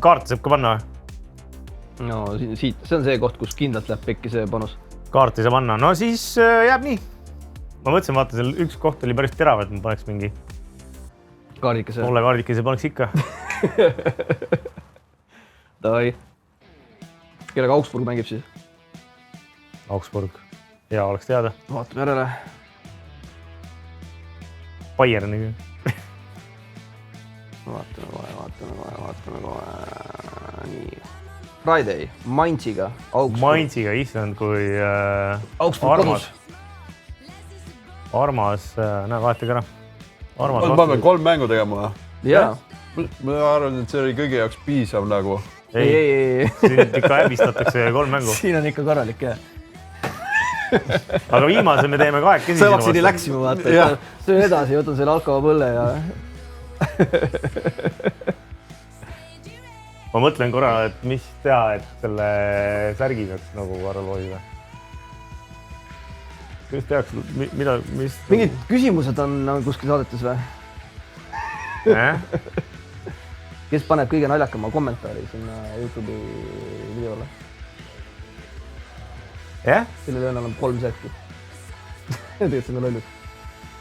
kaarte saab ka panna. No siit, see on see koht, kus kindlalt läheb pekki see panus. Kaarti saab panna. No siis jääb nii. Ma mõtlesin, vaata, seal üks koht oli päris terav, et ma paneks mingi... Kaardikese. Olle kaardikese paneks ikka. Davai. Kellega Augsburg mängib siis? Augsburg. Hea oleks teada. Vaatame järele. Bayerni. Vaatame kohe. Nii. Friday. Mainziga. Mainziga, issand, kui Augsburg kodus. Armas, näe, vahetage ära. Ma peame 3 mängu tegema. Jaa. Ma arvan, et see oli kõige jaoks piisav nagu. Ei. Siin ikka häbistatakse 3 mängu. Siin on ikka korralik, jah. Aga viimase me teeme 2 sinu vastu. Sõvaksini läksime, vaata. Söön edasi, võtan selle alkohopõlle ja... Ma mõtlen korra, et mis teha, et selle särgi peaks nagu korra loosida. Mis tehaks, mis... Mingid küsimused on kuskil saadetes või? Kes paneb kõige naljakama kommentaari sinna YouTube'i videole? Sellel on 3 särki. Tegelikult see on lollus.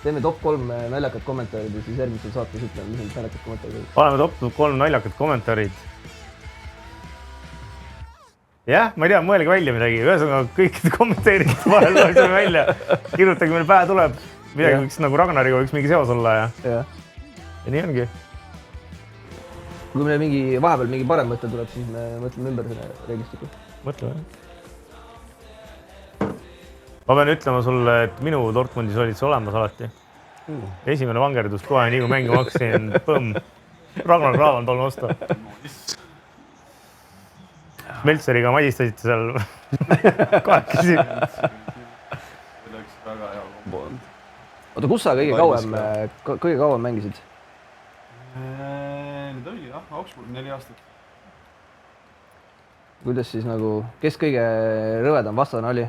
Teeme top 3 naljakad kommentaarid ja siis järgmisel saates ütleme, mis on naljakad kommentaarid. Paneme top 3 naljakad kommentaarid. Jah, ma ei tea, mõelge välja midagi. Ühesõnaga kõikide kommenteerite vahel loeksime välja. Kirjutage, meil pähe tuleb. Midagi võiks nagu Ragnariga võiks mingi seos olla ja nii ongi. Kui meil vahepeal mingi parem mõte tuleb, siis me mõtleme ümber selle reeglistiku. Mõtleme. Ma pean ütlema sulle, et minu Dortmundis olid see olemas alati. Esimene vangerdus kohe, nii kui mängu maksin, põmm. Ragnar Klavan palun osta. Meltseriga madistasite seal kahekesi. See läks väga hea kombo. Oota, kus sa kõige kauem mängisid? Need oligi jah, Augsburg 4 aastat. Kuidas siis nagu, kes kõige rõvedam vastane oli?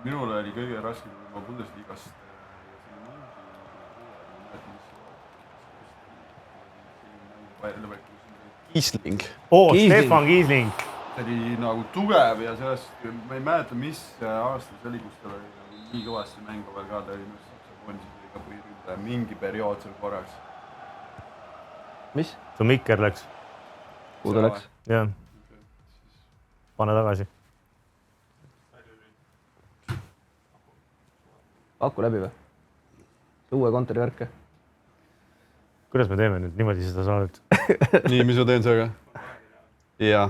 Minule oli kõige raskem, kui ma Bundesliigast Kiisling. Stefan Kiisling. See oli nagu tugev ja sellest, ma ei mäleta, mis aasta see oli, kus ta oli nii kõvasti mängu veel ka, ta oli Saksa koondisega mingi periood seal korraks. Mis? Su mikker läks. Kuhu ta läks? Jah. Pane tagasi. aku läbi või? Uue kontori värke. Kuidas me teeme nüüd niimoodi seda saadet? Nii, mis ma teen sellega? Jaa.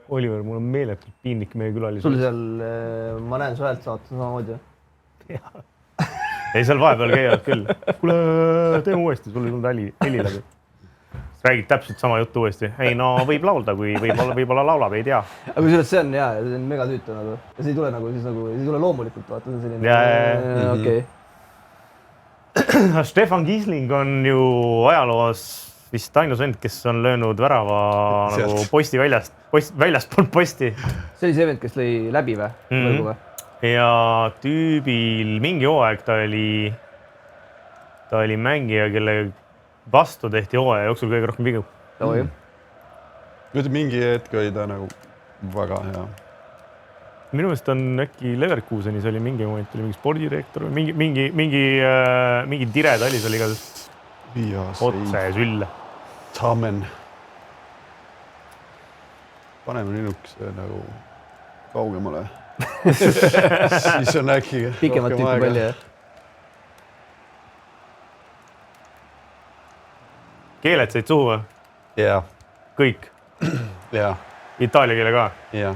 Oliver, mul on meeletult piinlik meie külalisus. Sul seal, ma näen su häält saata samamoodi. Ei, seal vahepeal käivad küll. Kuule, teeme uuesti, sul ei tulnud heli läbi. Räägid täpselt sama juttu uuesti. Ei, no võib laulda, kui võib-olla laulab, ei tea. Aga kui see on hea, see on mega tüütu nagu. Ja see ei tule nagu, see ei tule loomulikult, vaata, see on selline. Okei. Stefan Kiesling on ju ajaloos vist ainus vend, kes on löönud värava nagu posti väljastpoolt posti. See oli see vend, kes lõi läbi või? Ja tüübil mingi hooaeg ta oli mängija, kelle vastu tehti hooaja jooksul kõige rohkem vigu. Mingi hetk oli ta nagu väga hea. Minu meelest on äkki Leverkusenis oli mingi moment, oli mingi spordidirektor või mingi dire talis oli ka otse sülle. Tamen. Paneme ninukese nagu kaugemale. Siis on äkki pikemalt tüüpi palju, jah? Keeled said suhu või? Jaa. Kõik? Jaa. Itaalia keele ka? Jaa.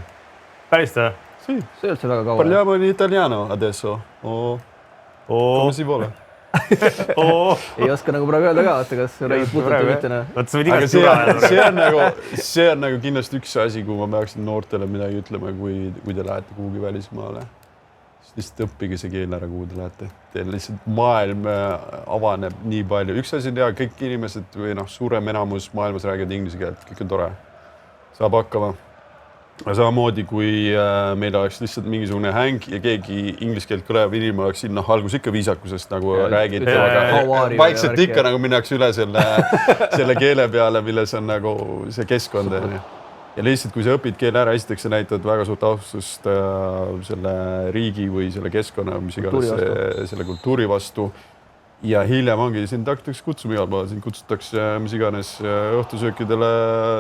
Päris ta? See ei olnud see väga kaua. Parliamo in italiano adesso. Come si vuole? Ei oska nagu praegu öelda ka, vaata, kas räägid puhtalt või mitte. See on nagu kindlasti üks asi, kui ma peaksin noortele midagi ütlema, kui te lähete kuhugi välismaale. Siis lihtsalt õppige see keel ära, kuhu te lähete. Teil lihtsalt maailm avaneb nii palju. Üks asi on teha, kõik inimesed või suurem enamus maailmas räägivad inglise keelt, kõik on tore. Saab hakkama. Samamoodi, kui meil oleks lihtsalt mingisugune häng ja keegi inglise keelt kõlev inimene oleks siin algus ikka viisakusest nagu räägid, aga vaikselt ikka nagu minnakse üle selle keele peale, milles on nagu see keskkond. Ja lihtsalt, kui sa õpid keele ära, esiteks sa näitad väga suurt austust selle riigi või selle keskkonna, mis iganes selle kultuuri vastu. Ja hiljem ongi, sind hakatakse kutsuma igal pool, sind kutsutakse mis iganes õhtusöökidele,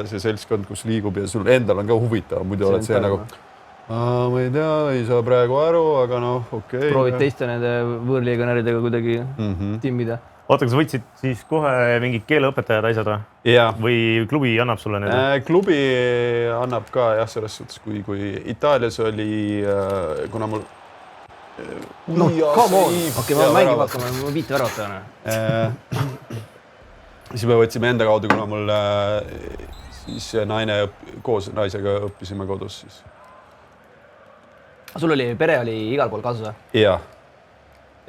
see seltskond, kus liigub ja sul endal on ka huvitav, muidu oled see nagu ma ei tea, ei saa praegu aru, aga okei. Proovid teiste nende võõrliiganäridega kuidagi timmida. Oota, kas võtsid siis kohe mingid keeleõpetajad asjad või? Jaa. Või klubi annab sulle need? Klubi annab ka jah, selles suhtes, kui Itaalias oli, kuna mul No, come on! Okei, ma mängib hakkama, ma viite väravata. Siis me võtsime enda kaudu, kuna mul siis naine koos naisega õppisime kodus. Siis. Sul oli, pere oli igal pool kasus või? Jaa.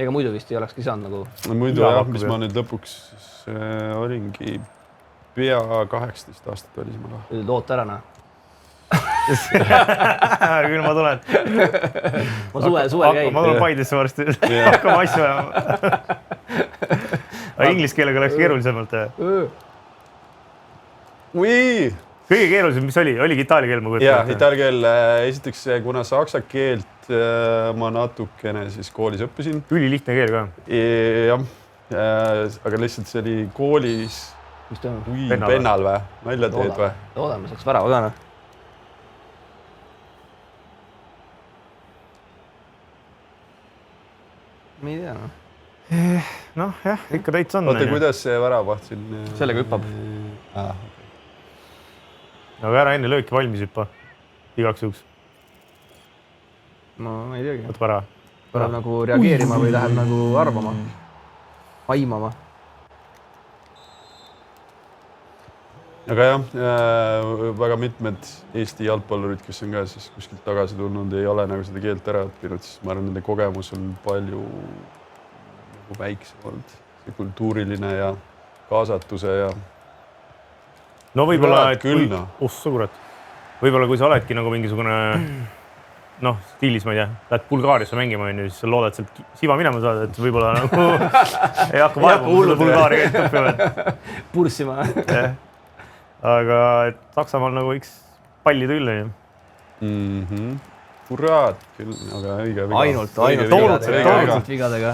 Ega muidu vist ei olekski saanud nagu... Muidu jah, mis ma nüüd lõpuks olingi pea 18 aastat oli siis mulle. Nüüd oota ära, Küll ma tulen. Ma suve käin. Ma tulen Paidesse varsti. Hakkame asju ajama. Aga inglise keelega läks keerulisemalt. Kõige keerulisem, mis oli? Oligi itaalia keel, ma kujutan. Jaa, itaalia keel. Esiteks, kuna saksa keelt ma natukene siis koolis õppisin. Ülilihtne keel ka. Jah, aga lihtsalt see oli koolis... Pennal või? Nalja teed või? Loodame, saaks värava ka. Ma ei tea. Noh, jah, ikka täitsa on. Oota, kuidas see väravaht siin... Sellega hüppab. Aga ära enne lööki valmis hüppa. Igaks juhuks. Ma ei teagi. Võt vara. Läheb nagu reageerima või läheb nagu arvama. Aimama. Aga jah, väga mitmed Eesti jalgpallurid, kes on ka siis kuskilt tagasi tulnud, ei ole nagu seda keelt ära õppinud, siis ma arvan, nende kogemus on palju nagu väiksem olnud. See kultuuriline ja kaasatuse ja... No võib-olla, et võib-olla kui sa oledki nagu mingisugune stiilis, ma ei tea, lähed Bulgaariasse mängima, siis sa loodad sealt siva minema saada, et võib-olla nagu ei hakka vaevama hullu Bulgaaria käit õppima. Purssima. Aga Saksamaal nagu võiks pallida üle. Kurat, küll, aga õige viga. Ainult vigadega.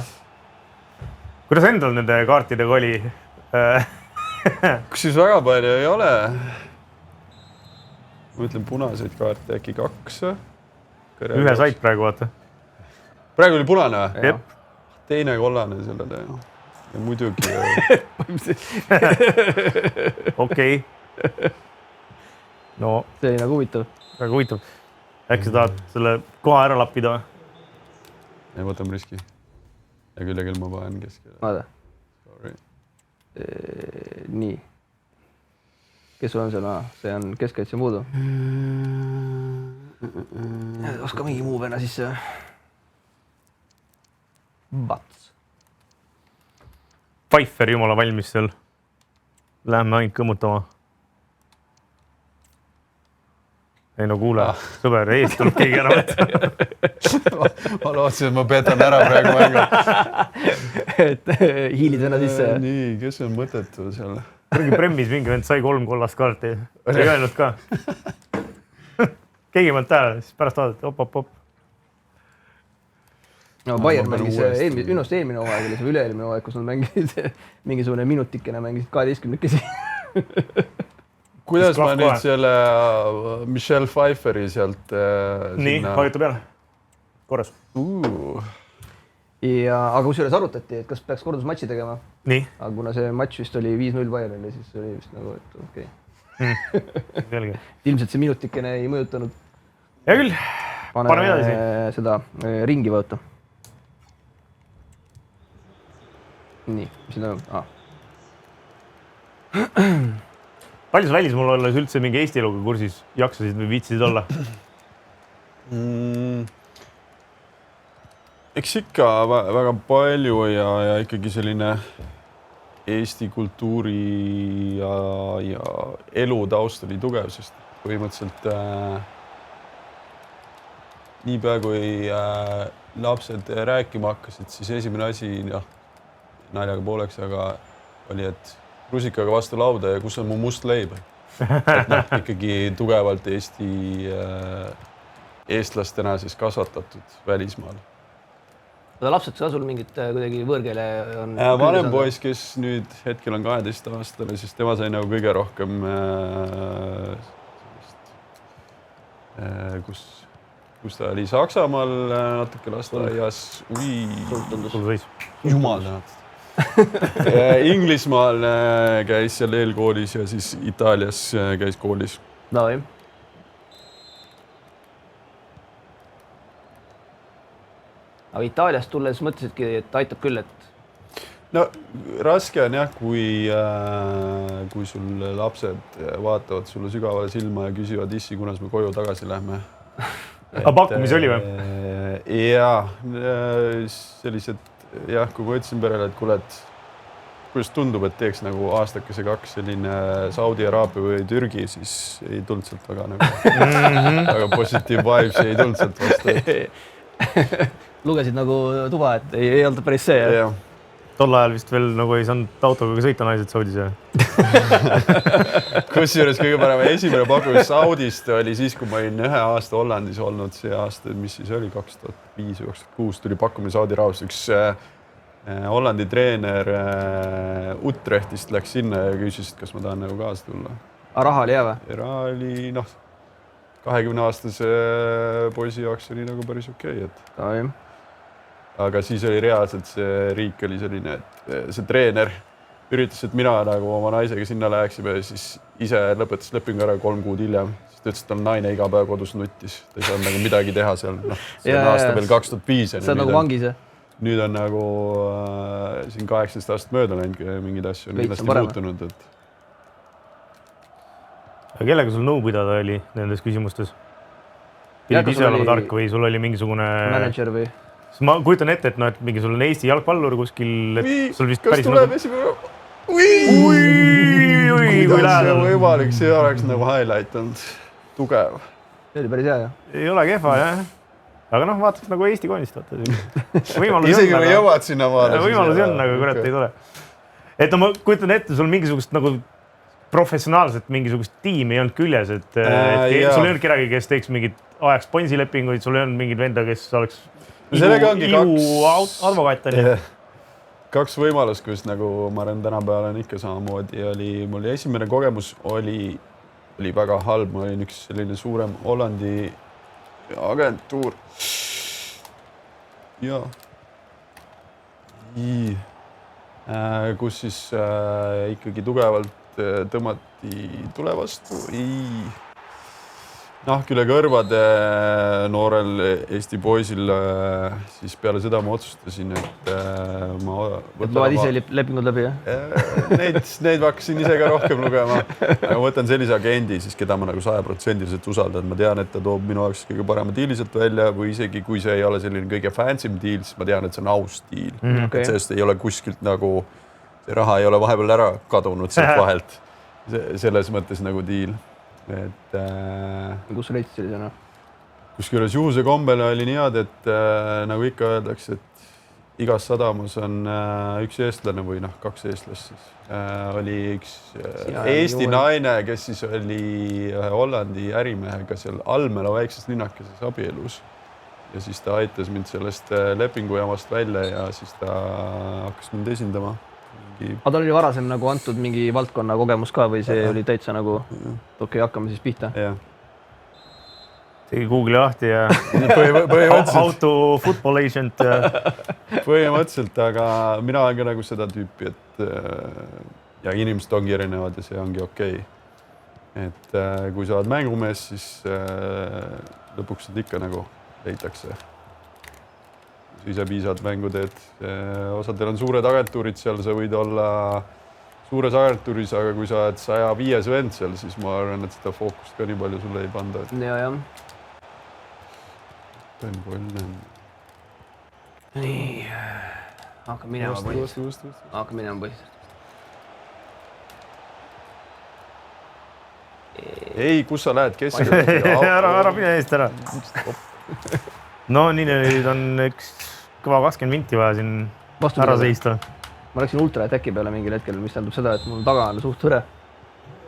Kuidas endal nende kaartidega oli? Kus siis väga palju ei ole? Ma ütlen punaseid kaarte äkki 2. Ühe said praegu, vaata. praegu oli punane või? Jep. Teine kollane sellele. Ja muidugi. Okei. No, see oli nagu huvitav. väga huvitav. Äkki sa tahad selle koha ära lappida või? Ja võtame riski. Ja küll ma panen keskele. Vaada. Sorry. Nii. Kes sul on seal? See on keskkaitse muudu. Oska mingi muu venna sisse. Bats. Pfeiffer jumala valmis seal. Läheme ainult kõmmutama. Ei no kuule, sõber, eest tuleb keegi ära võtta. Ma lootsin, et ma petan ära praegu mängu. Et hiilid venna sisse. Nii, kes on mõttetu seal? Kurgi Premmis mingi vend sai 3 kollast kaarti. Ei öelnud ka. Keegi mõeld tähele, siis pärast vaadati, op. No Bayern mängis minu arust eelmine hooaeg oli see üle-eelmine hooaeg, kus nad mängisid mingisugune minutikene mängisid 12-kesi. Kuidas ma nüüd selle Michelle Pfeifferi sealt nii, vajuta peale. Korras. Aga kusjuures arutati, et kas peaks kordusmatši tegema. Nii. Aga kuna see matš vist oli 5-0 Bayernile, siis oli vist nagu, et okei. Selge. Ilmselt see minutikene ei mõjutanud. Hea küll. Paneme edasi. Seda ringi võtta. Nii, mis siin on? Palju sa välismaal olles üldse mingi Eesti eluga kursis jaksasid või viitsisid olla? Eks ikka väga palju ja ikkagi selline Eesti kultuuri ja elu taust oli tugev, sest põhimõtteliselt niipea kui lapsed rääkima hakkasid, siis esimene asi, naljaga pooleks, aga oli, et rusikaga vastu lauda ja kus on mu must leib. Et ikkagi tugevalt eestlastena siis kasvatatud välismaal. Lapsed ka sul mingit kuidagi võõrkeele on? Vanem poiss, kes nüüd hetkel on 12 aastane, siis tema sai nagu kõige rohkem kus ta oli Saksamaal natuke lasteaias. Jumal tänad. Inglismaal käis seal eelkoolis ja siis Itaalias käis koolis. No, jah. Aga Itaaliast tulles mõtlesidki, et aitab küll, et... No raske on jah, kui sul lapsed vaatavad sulle sügavale silma ja küsivad issi, kunas me koju tagasi lähme. Aga pakkumisi oli või? Jaa, sellised, jah, kui ma ütlesin perele, et kuule, et kuidas tundub, et teeks nagu aastakese 2 selline Saudi Araabia või Türgi, siis ei tulnud sealt väga positiiv vibes ei tulnud sealt vastu. Lugesid nagu tuba, et ei olnud päris see. Ja. Tol ajal vist veel nagu ei saanud autoga sõita naised Saudis. Kusjuures kõige parem esimene pakkumis Saudist oli siis, kui ma olin 1 aasta Hollandis olnud see aasta, mis siis oli 2005 või 2006 tuli pakkumine Saudi Araabist. Üks Hollandi treener Utrechtist läks sinna ja küsis, kas ma tahan nagu kaasa tulla. Aga raha oli hea või? Raha oli 20-aastase poisi jaoks oli nagu päris okei. Aga siis oli reaalselt see riik oli selline, et see treener üritas, et mina nagu oma naisega sinna läheksime ja siis ise lõpetas lepingu ära 3 kuud hiljem. Siis ta ütles, et tal naine iga päev kodus nuttis. Ta ei saanud nagu midagi teha seal. See on aasta veel 2005. See on nagu vangis, jah? Nüüd on nagu siin 18 aastat mööda läinud mingid asju on kindlasti muutunud. Aga kellega sul nõu pidada oli nendes küsimustes? Pidid ise olema tark või sul oli mingisugune... Manager või? Ma kujutan ette, et mingi sul on Eesti jalgpallur kuskil, et sul vist päris... Kas tuleb esimene... Kuidas see võimalik, see oleks nagu highlight olnud tugev. See oli päris hea, jah? Ei ole kehva, jah. Aga vaataks nagu Eesti koondist. Isegi kui jõuad sinna vaadata. Võimalusi on, aga kurat ei tule. Et ma kujutan ette, sul mingisugust nagu professionaalset mingisugust tiimi ei olnud küljes, et sul ei olnud kedagi, kes teeks mingit ajaks sponsilepinguid, sul ei olnud mingid venda, kes oleks advokaat. 2 võimalust, kus nagu ma arvan tänapäeval on ikka samamoodi. Mul esimene kogemus oli väga halb, ma olin üks selline suurem Hollandi agentuur. jaa. Kus siis ikkagi tugevalt tõmmati tule vastu. Nahk üle kõrvade noorel Eesti poisil, siis peale seda ma otsustasin, et ma loed ise lepingud läbi, jah? Neid hakkasin ise ka rohkem lugema. Ma võtan sellise agendi, siis, keda ma nagu 100% usaldan. Ma tean, et ta toob minu jaoks kõige parema diili sealt välja või isegi kui see ei ole selline kõige fancy'm diil, siis ma tean, et see on aus diil. Okay. Sellest ei ole kuskilt nagu, see raha ei ole vahepeal ära kadunud sealt vahelt. Selles mõttes nagu diil. Et, kus sa leidsid sellisena? Kusjuures juhuse kombel oli nii head, et nagu ikka öeldakse, et igas sadamas on üks eestlane või 2 eestlast siis. Oli üks Eesti naine, kes siis oli Hollandi ärimehega seal Almela väikses linnakeses abielus. Ja siis ta aitas mind sellest lepingujamast välja ja siis ta hakkas mind esindama. Aga tal oli varasem nagu antud mingi valdkonna kogemus ka või see oli täitsa nagu, okei, hakkame siis pihta? Tegi Google'i lahti ja how to football agent. Põhimõtteliselt, aga mina olen ka nagu seda tüüpi, et ja inimesed ongi erinevad ja see ongi okei. Et kui sa oled mängumees, siis lõpuks seda ikka nagu leitakse. Ise piisavalt mängu teed. Osadel on suured agentuurid seal, sa võid olla suures agentuuris, aga kui sa oled 105 vend seal, siis ma arvan, et seda fookust ka nii palju sulle ei panda. Ja. Nii, hakka minema põhjast. Hakka minema põhjast. Ei, kus sa lähed? Kes? Ära mine eest ära. No nii nüüd on üks kõva 20 minti vaja siin ära seista. Ma läksin ultra ätäki peale mingil hetkel, mis tähendab seda, et mul taga on suht hõre.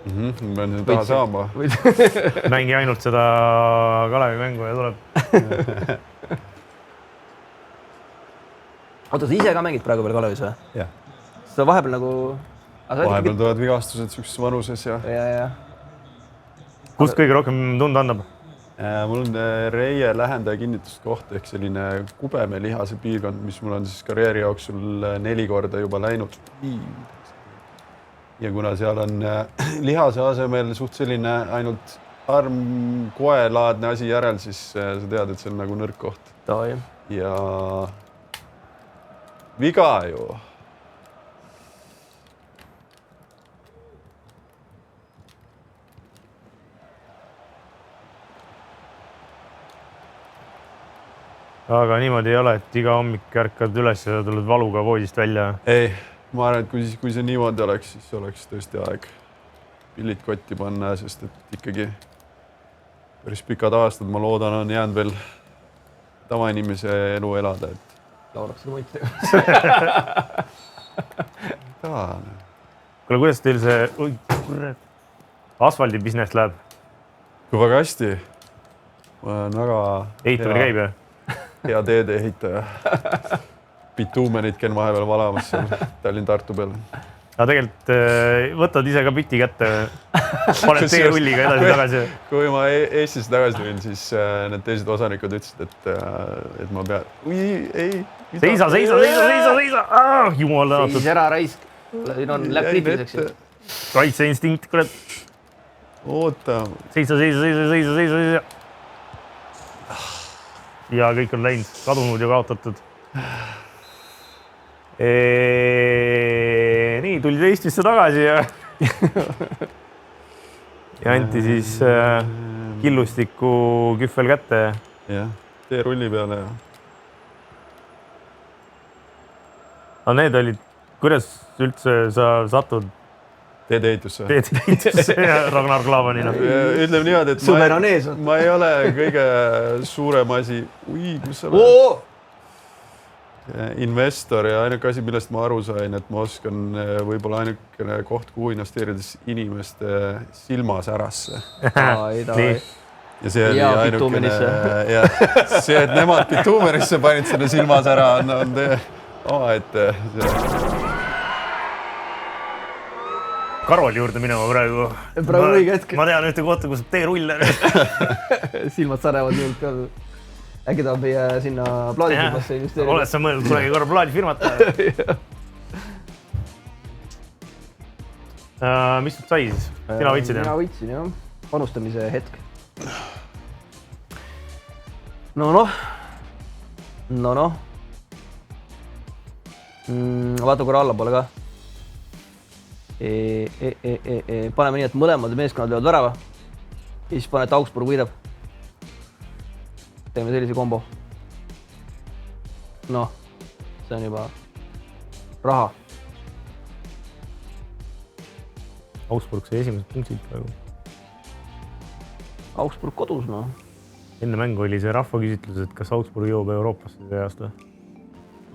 Ma pean seda taha saama. Mängi ainult seda Kalevi mängu ja tuleb. Oota, sa ise ka mängid praegu peale Kalevis või? Jah. Sa vahepeal nagu... Vahepeal tulevad vigastused suhtes vanuses ja... Ja. Kust kõige rohkem tunda annab? Mul on reie lähendaja kinnituskoht ehk selline kubeme lihase piirkond, mis mul on siis karjääri jooksul 4 korda juba läinud. Ja kuna seal on lihase asemel suht selline ainult arm koelaadne asi järel, siis sa tead, et see on nagu nõrk koht. Ja viga ju. Aga niimoodi ei ole, et iga hommik ärkad üles ja tuled valuga voodist välja. Ei, ma arvan, et kui see niimoodi oleks, siis oleks tõesti aeg pillid kotti panna, sest et ikkagi päris pikad aastad, ma loodan, on jäänud veel tavainimese elu elada. Laulaks seda võite. Kuule, kuidas teil see asfaldibusiness läheb? Kui väga hästi. Ma olen väga... Ehitamine käib, jah? Hea teede ehitaja. Bituumenit käin vahepeal valamas seal Tallinn-Tartu peal. Aga tegelikult võtad ise ka piti kätte, paned teerulliga edasi-tagasi. Kui ma Eestisse tagasi tulin, siis need teised osanikud ütlesid, et ma pean... Ei. Seisa! Jumal tänatud. Seis ära raisk. Siin on läb klipiliseks. Kaitseinstinkt, kurat. Oota. Seisa. Ja kõik on läinud, kadunud ja kaotatud. Nii, tulid Eestisse tagasi ja anti siis killustiku kühvel kätte. Jah, teerulli peale. Aga need olid, kuidas üldse sa satud teedeehitusse ja Ragnar Klavanina? Ütleme niimoodi, et ma ei ole kõige suurem asi. Kus sa oled? Investor ja ainuke asi, millest ma aru sain, et ma oskan võib-olla ainukene koht, kuhu investeerides inimeste silmasärasse. Ja see oli ainukene... See, et nemad bituumenisse panid selle silmasära, on omaette. Karoli juurde minema praegu. Praegu õige hetk. Ma tean ühte kohta, kus teerull on. Silmad sarevad nii peal. äkki tahab meie sinna plaadifirmasse investeerida. Oled sa mõelnud kunagi korra plaadifirmat? Mis nüüd sai siis? Sina võitsid, jah? Mina võitsin, jah. Panustamise hetk. No. Vaata korra allapoole ka. Paneme nii, et mõlemad meeskonnad löövad värava. Ja siis pane, et Augsburg võidab. Teeme sellise kombo. No, see on juba raha. Augsburg sai esimesed punktid praegu. Augsburg kodus, no. Enne mängu oli see rahvaküsitlus, et kas Augsburg jõuab Euroopasse see aasta.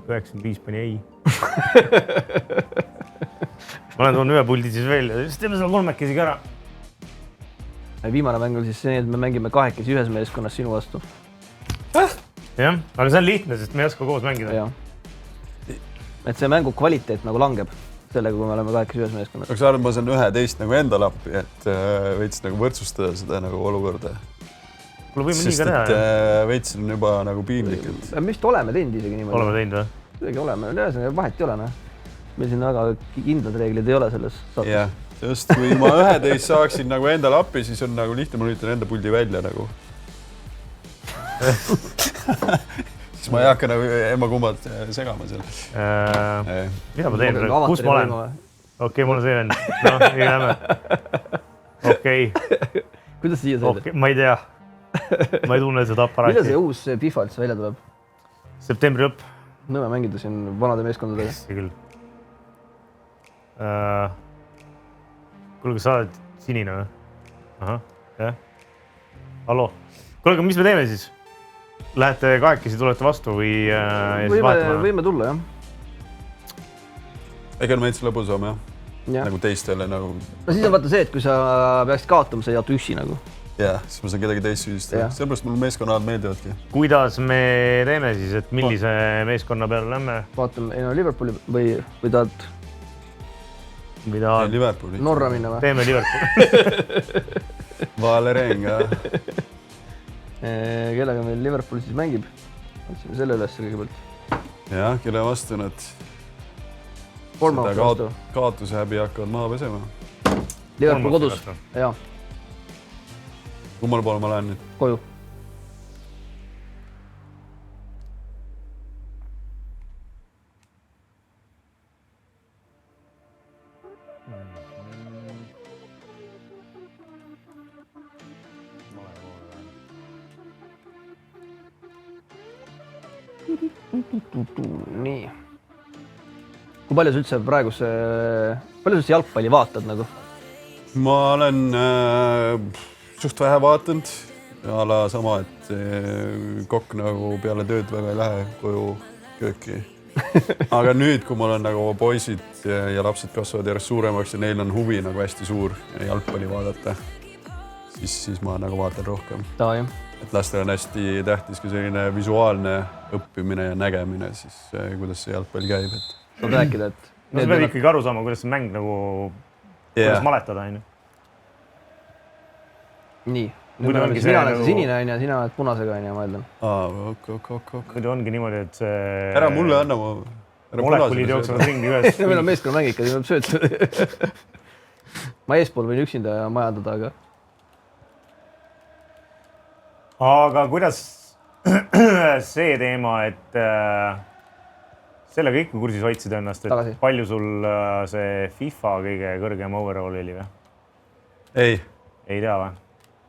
95 pani ei. Ma olen toon ühe puldi siis veel ja siis teeme seda kolmekesi ka ära. Viimane mäng on siis see, et me mängime kahekesi ühes meeskonnas sinu vastu. Jah, aga see on lihtne, sest me ei oska koos mängida. Ja. Et see mängu kvaliteet nagu langeb sellega, kui me oleme kahekesi ühes meeskonnas. Aga sa arvad, ma saan 11 nagu enda lappi, et võiks nagu võrdsustada seda nagu olukorda. Kuule, võime nii ka teha, jah? Veits on juba nagu piinlik. Me vist oleme teinud isegi niimoodi. Oleme teinud, või? Isegi oleme, ühesõnaga vahet ei ole, noh. Meil siin väga kindlad reeglid ei ole selles saates. Jah, just kui ma 11 saaksin nagu enda lappi, siis on nagu lihtne, ma lülitan enda puldi välja nagu. Siis ma ei hakka nagu emma-kummad segama seal. Mida ma teen? Kus ma olen? Okei, mul on see vend. No, ei näeme. Okei. Kuidas siia said? Ma ei tea. Ma ei tunne seda aparaati. Mida see uus FIFA üldse välja tuleb? Septembri lõpp. Nõme mängida siin vanade meeskondadega. See küll. Kuule, kas sa oled sinine või? Ahah, jah. Hallo. Kuule, mis me teeme siis? Lähete kahekesi, tulete vastu või võime tulla, jah. Ega on meid see lõbusam, jah? Ja. Nagu teistele nagu... No siis on vaata see, et kui sa peaksid kaotama, sa ei jaotu üksi nagu. Jah, siis ma saan kedagi teist süüdistada. Sellepärast mul meeskonnad meeldivadki. Kuidas me teeme siis, et millise meeskonna peale lähme? Vaatame, ei no Liverpooli või tahad Liverpooli. Norra minna või? Teeme Liverpooli. Valereng, jah. Kellega meil Liverpool siis mängib? Otsime selle üles kõigepealt. Jah, kelle vastu nad seda kaotuse häbi hakkavad maha pesema. Liverpool kodus, jaa. Kummal poole ma lähen nüüd? Koju. Nii. Kui palju sa üldse praeguse, palju sa üldse jalgpalli vaatad nagu? Ma olen suht vähe vaatanud. Ala sama, et kokk nagu peale tööd väga ei lähe koju kööki. Aga nüüd, kui mul on nagu poisid ja lapsed kasvavad järjest suuremaks ja neil on huvi nagu hästi suur jalgpalli vaadata, siis ma nagu vaatan rohkem. Et lastel on hästi tähtis ka selline visuaalne õppimine ja nägemine, siis kuidas see jalgpall käib. Saad rääkida, et... No sa pead ikkagi aru saama, kuidas see mäng nagu... Kuidas maletada, on ju? Nii. Mina olen see sinine, on ja sina oled punasega, on ja ma ütlen. Muidu ongi niimoodi, et see... Ära mulle anna mu... Molekulid jooksevad ringi ühes. Meil on meeskonna mäng ikka, siin peab sööta. Ma eespool võin üksinda majandada, aga... Aga kuidas see teema, et sellega ikka kursis hoidsid ennast, et palju sul see FIFA kõige kõrgem overall oli või? Ei. Ei tea või?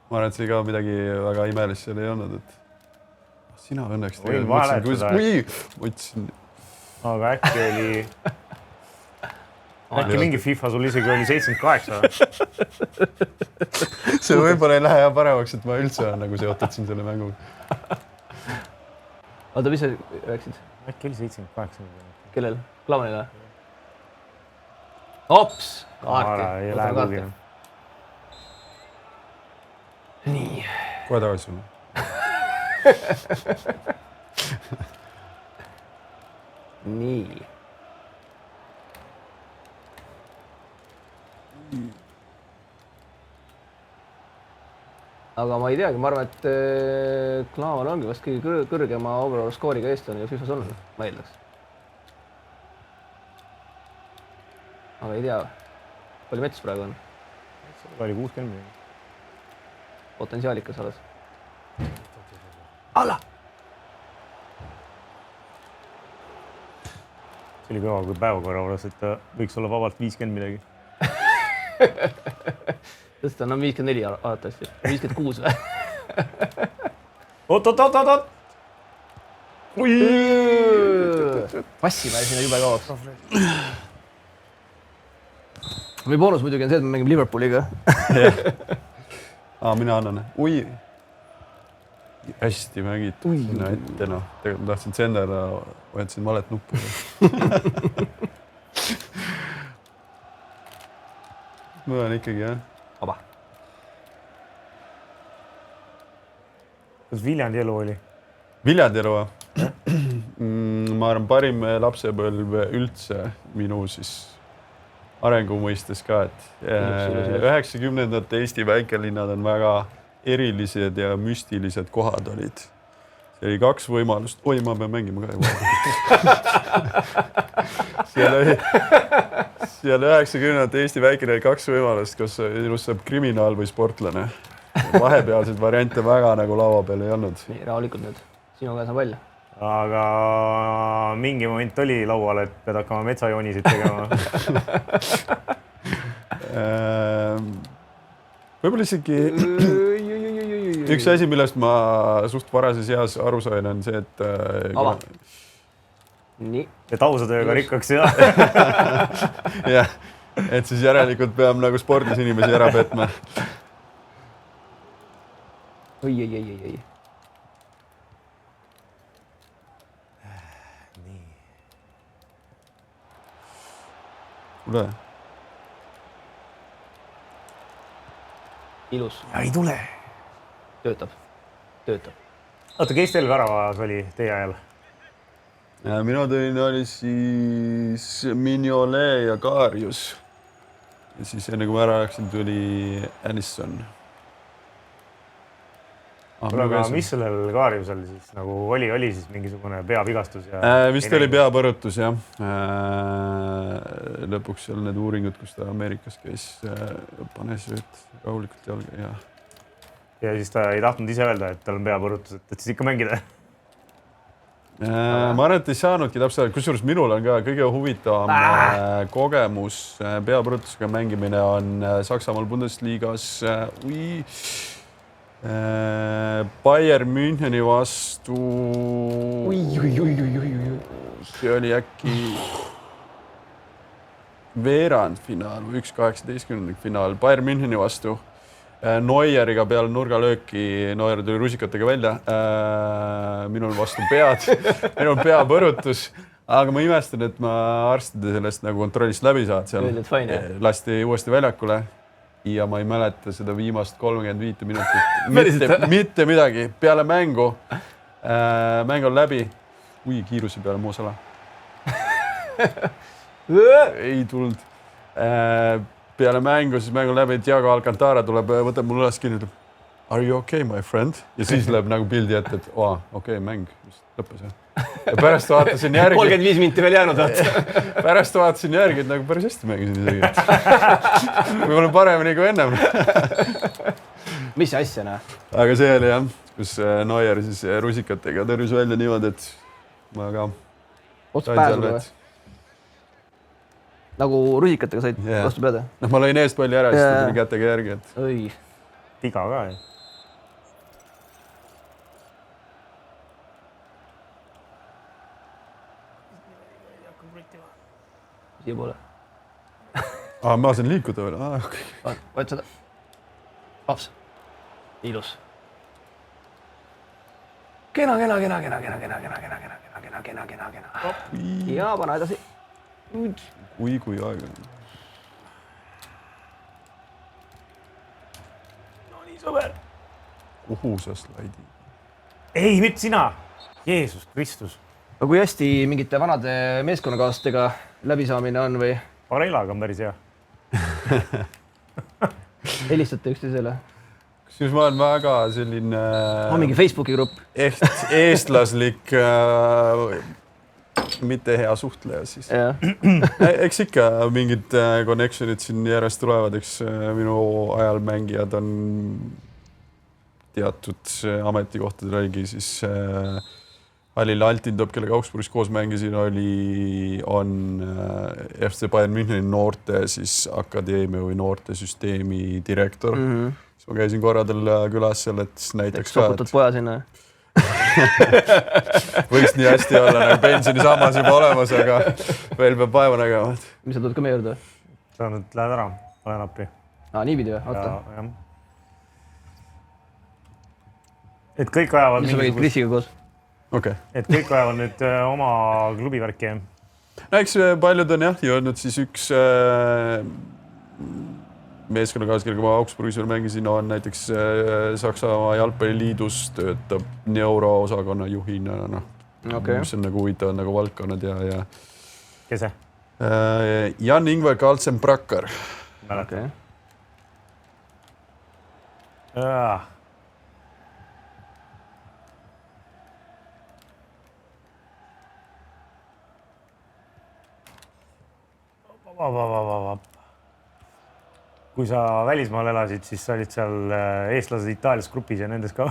Ma arvan, et see ka midagi väga imelist seal ei olnud, et sina õnneks võin vaaletada. Mõtlesin. Aga äkki oli... Äkki mingi FIFA sul isegi oli 78. See võib-olla ei lähe hea paremaks, et ma üldse olen nagu seotud siin selle mänguga. Oota, mis sa rääksid? Äkki oli 78. Kellel? Klavanile? Ops! Kaarti. Ei lähe kuhugi. Nii. Kohe tagasi sulle. Nii. aga ma ei teagi, ma arvan, et Klaavan ongi vast kõige kõrgema overall skooriga eestlane ja FIFA-s olnud, ma eeldaks. aga ei tea, palju Mets praegu on? oli 60 miljonit. Potentsiaalikas alles. Alla! See oli kõva, kui päevakorra juures, et võiks olla vabalt 50 midagi. Tõsta on 54 alatavasti, 56 või? Oot! Passime sinna jube kauaks. või boonus muidugi on see, et me mängime Liverpooliga. mina annan. Ui! Hästi mängid. Sinna ette, noh. Tegelikult ma tahtsin sendada, vajatasin valet nuppu. ma olen ikkagi, jah. Vaba. Kas Viljandi elu oli? Viljandi elu, ma arvan, parim lapsepõlv üldse minu siis arengu mõistes ka, et 90ndate Eesti väikelinnad on väga erilised ja müstilised kohad olid. See oli 2 võimalust. Oi, ma pean mängima ka. Seal 90ndate Eesti väikelinnad 2 võimalust, kus ilus saab kriminaal või sportlane. Vahepealseid variante väga nagu laua peal ei olnud. Nii, rahulikult nüüd. Sinu käes on pall. Aga mingi moment oli laual, et pead hakkama metsajoonisid tegema. Võib-olla isegi üks asi, millest ma suht varases eas aru sain, on see, et nii. Et ausa tööga rikkaks, ja. jah, et siis järelikult peab nagu spordis inimesi ära petma. Oi. Tule. Ilus. Ja ei tule. Töötab. Oota, kes teil väravas oli teie ajal? Minu tõin oli siis Mignolet ja Karius. Ja siis enne kui ma ära läksin, tuli Alisson. Aga mis sellel Kariusel siis nagu oli siis mingisugune peavigastus? Vist oli peapõrutus, jah. Lõpuks seal need uuringud, kus ta Ameerikas käis, pane sööt rahulikult jalga. Ja siis ta ei tahtnud ise öelda, et tal on peapõrutus, et siis ikka mängida. Ma arvan, et ei saanudki täpselt, kusjuures minul on ka kõige huvitavam kogemus peapõrutusega mängimine on Saksamaal Bundesliigas. Bayern Müncheni vastu. See oli äkki veerandfinaal või 1/18 finaal Bayern Müncheni vastu. Neueriga peale nurgalööki, Neuer tuli rusikatega välja. Minul vastu pead, minul peapõrutus. Aga ma imestan, et ma arstide sellest nagu kontrollist läbi saad seal. Lasti uuesti väljakule. Ja ma ei mäleta seda viimast 35 minutit. Mitte midagi. Peale mängu. Mäng on läbi. Kiiruse peale Mo Salah. Ei tulnud. Peale mängu, siis mäng on läbi. Thiago Alcantara tuleb, võtab mul üles kinni. Are you okay, my friend? Ja siis läheb nagu pildi ette, et okei, mäng just lõppes. Ja pärast vaatasin järgi. 35 minti veel jäänud. Pärast vaatasin järgi, et nagu päris hästi mängisin isegi. Võib-olla paremini kui ennem. Mis asja, näe? Aga see oli jah, kus Neuer siis rusikatega tõrjus välja niimoodi, et ma ka... Otsa pääsuda või? Nagu rusikatega said vastu peada? No ma lõin eest palli ära, siis ta tuli kätega järgi. Oi. Tiga ka, jah. Siia poole. Ma saan liikuda veel. Okay. Võt seda. Paps. Ilus. Kena. Ja pana edasi. Kui aeg on. No nii sõber. Sa slaidi. Ei, mitte sina. Jeesus Kristus. Aga kui hästi mingite vanade meeskonnakaaslastega läbisaamine on või? Varelaga on päris hea. Helistate üksteisele? kusjuures ma olen väga selline mingi Facebooki grupp. eestlaslik mitte hea suhtleja siis. Eks ikka mingid connectionid siin järjest tulevad, eks minu ajal mängijad on teatud ametikohtadel siis Halil Altindorp, kellega Augsburgis koos mängisin, on FC Bayern Müncheni noorte siis akadeemia või noortesüsteemi direktor. Siis ma käisin korra tal külas seal, et näiteks ka, soputad poja sinna. Võiks nii hästi olla, nagu pensionisammas juba olemas, aga veel peab vaeva nägema. Mis sa tuled ka meie juurde? Sa nüüd lähed ära, olen appi. Niipidi või? Oota. Et kõik ajavad mis sa mängid Krisiga koos? Okay. Et kõik ajavad nüüd oma klubivärki. No eks paljud on jah jõudnud siis üks meeskonnakaas, kellega ma Augsburgis veel mängisin, on näiteks Saksamaa jalgpalliliidus töötab neuroosakonna juhina, mis on nagu huvitavad nagu valdkonnad ja Kes see? Jan-Ingvar Kaltsen-Brakkar. Mäletan. Kui sa välismaal elasid, siis sa olid seal eestlased Itaalias grupis ja nendes ka?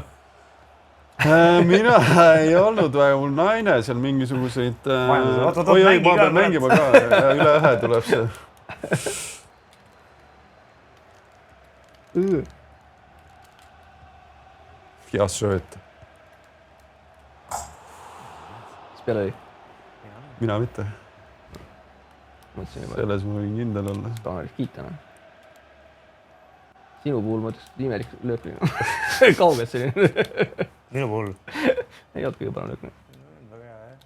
Mina ei olnud väga, mul naine seal mingisuguseid... Oi, ma pean mängima ka, üle ühe tuleb see. Hea sööt. Mis peale oli? Mina mitte. Selles ma võin kindel olla. Tahan kiita. Sinu puhul ma ütleks, et imelik lööpline. Kauges selline. Minu puhul? Ei olnud kõige parem lööpline. Väga hea, jah.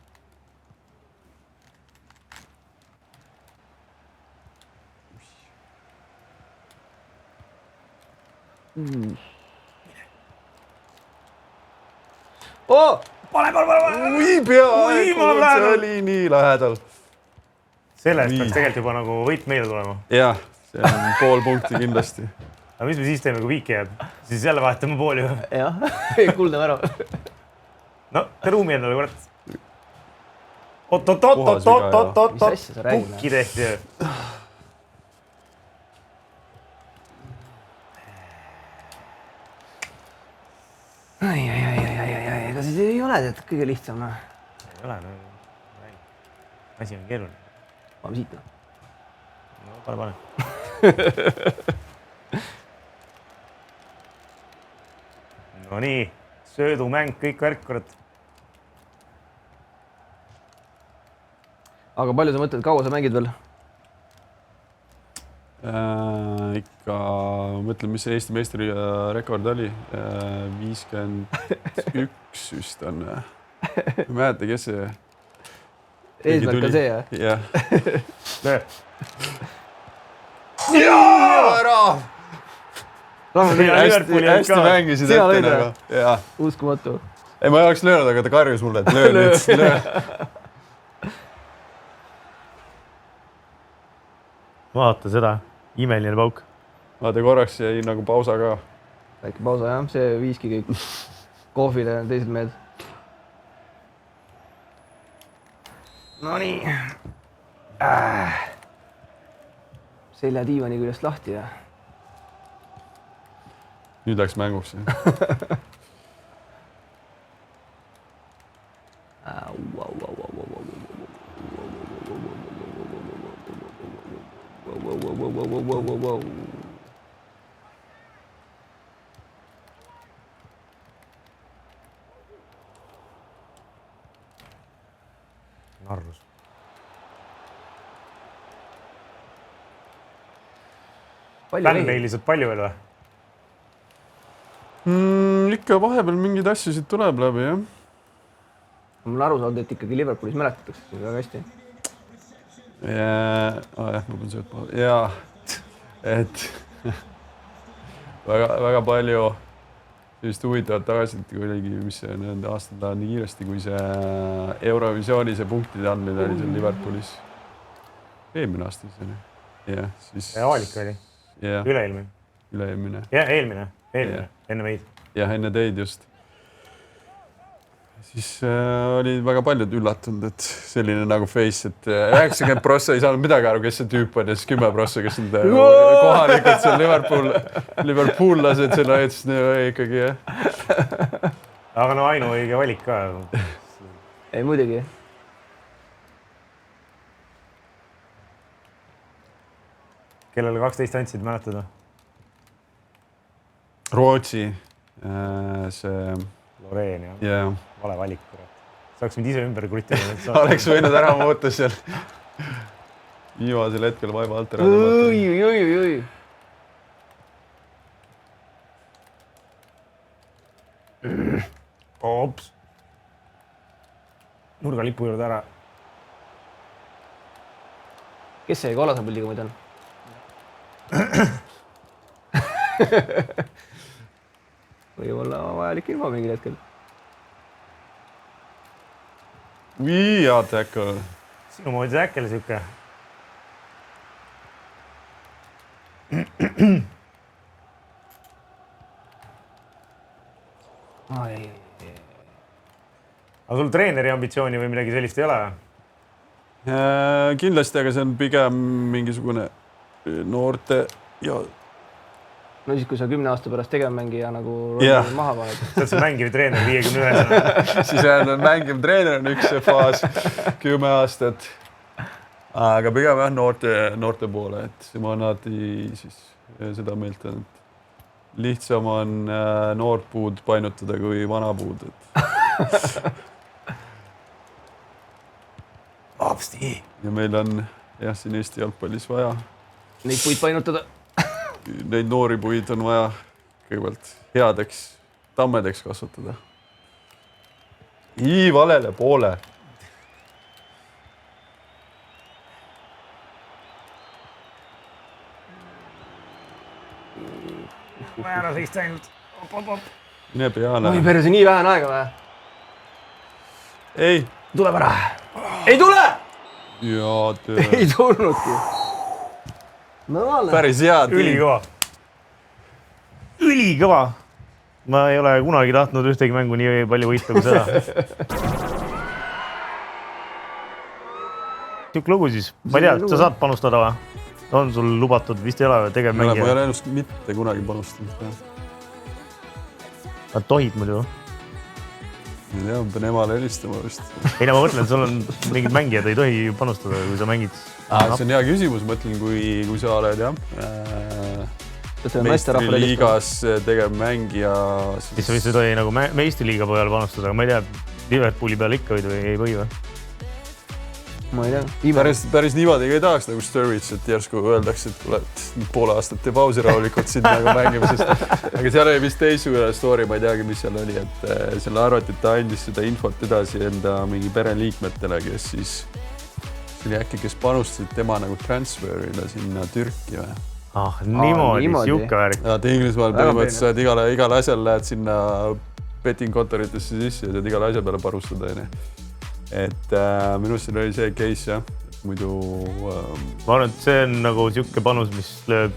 Pane! Ui, peaaegu, see oli nii lähedal. Selle eest peaks tegelikult juba nagu võit meile tulema. Jah, see on pool punkti kindlasti. Aga mis me siis teeme, kui viiki jääb? Siis jälle vahetame pooli. Jah, kuldame ära. No, te ruumi endale, kurat. Oot. Mis asja sa räägid? Pukki tehti. Ega siis ei ole tead kõige lihtsam. Ei ole, asi on keeruline. Paneme siit. No, pane. No nii, söödumäng, kõik värk, kurat. Aga palju sa mõtled, kaua sa mängid veel? Ikka mõtlen, mis see Eesti meistri rekord oli. 51 vist on. Ma mäleta, kes see... Eesmärk on see, jah? Jah. Löö. Jaa, ära! Hästi ka. mängisid Sina ette lõid nagu. Uskumatu. Ei, ma ei oleks löönud, aga ta karjus mulle, et löö nüüd. Löö. Vaata seda, imeline pauk. Vaata korraks jäi nagu pausa ka. Väike pausa, jah. See viiski kõik kohvile teised mehed. No nii. Selja diivani küljest lahti ja... Nüüd läks mänguks. Narrus. Fännmeili saad palju veel või? Ikka vahepeal mingeid asju siit tuleb läbi, jah. Mul aru saanud, et ikkagi Liverpoolis mäletatakse väga hästi. Jah, ma pean sööt poole. Jaa, et väga palju sellist huvitavat tagasiselt, kui oligi, mis nende aastad lähevad nii kiiresti, kui see Eurovisiooni see punktide andmine oli seal Liverpoolis. Eelmine aasta siis oli. Jah, siis... Avalik oli? Üle-eelmine? Üle-eelmine. Jah, eelmine. enne meid. jah, enne teid just. Siis olid väga paljud üllatunud, et selline nagu face, et 90% ei saanud midagi aru, kes see tüüp on ja siis 10%, kes need kohalikud seal Liverpoollased seal aitasid ikkagi, jah. Aga no ainuõige valik ka. Ei, muidugi. Kellele 12 andsid, mäletada? Rootsi, see... Loreen, jah. Yeah. Vale valik, kurat. Saaks mind ise ümber krutida. Oleks võinud ära muuta seal. Viimasel hetkel vaiba alt ära. Oi. Ops. Nurgalipu juurde ära. Kes see kollase puldiga muid on? Võib olla vajalik ilma mingil hetkel. Hea tackle. Sinu moodi tackle siuke. Aga sul treeneri ambitsiooni või midagi sellist ei ole? Kindlasti, aga see on pigem mingisugune noorte ja... No siis, kui sa 10 aasta pärast tegevmängija nagu maha vahed. Sa oled see mängiv treener 51. Siis on mängiv treener on üks faas 10 aastat. Aga pigem jah noorte poole, et ma olen alati siis seda meelt on, et lihtsam on noort puud painutada kui vana puud. Apsti! Ja meil on jah siin Eesti jalgpallis vaja. Neid puid painutada. Neid noori puid on vaja kõigepealt headeks tammedeks kasvatada. Valele poole. Ära seista ainult. Mine peale. Oi perse, nii vähe aega või? Ei. Tuleb ära. Ei tule! Jaa, töö. Ei tulnudki. Päris head. Ülikõva. Ma ei ole kunagi tahtnud ühtegi mängu nii palju võita kui seda. Tükk lugu siis. Ma ei tea, sa saad panustada või? On sul lubatud, vist ei ole tegev mängija? Ma ei ole ennast mitte kunagi panustanud. Nad tohid muidu? Ma ei tea, ma pean emale helistama vist. Ei, ma mõtlen, sul on mingid mängijad, ei tohi panustada, kui sa mängid. See on hea küsimus, mõtlen, kui sa oled jah. Meistriliigas tegev mängija. Siis sa vist ei tohi nagu meistriliiga pojal panustada, aga ma ei tea, Liverpooli peal ikka või ei või või? Ma ei tea. Päris niimoodi ei tahaks nagu Sturridge, et järsku öeldakse, et kuule, poole aastat tee pausi rahulikult siin nagu mängimisest. Aga seal oli vist teisugune story, ma ei teagi, mis seal oli, et selle arvati, et ta andis seda infot edasi enda mingi pereliikmetele, kes siis oli äkki, kes panustasid tema nagu transferile sinna Türki või? Niimoodi, siuke värk. Ja Inglismaal põhimõtteliselt igal asjal lähed sinna betting kontoritesse sisse ja saad igal asja peale panustada. Et minust siin oli see case jah, et muidu... Ma arvan, et see on nagu siuke panus, mis lööb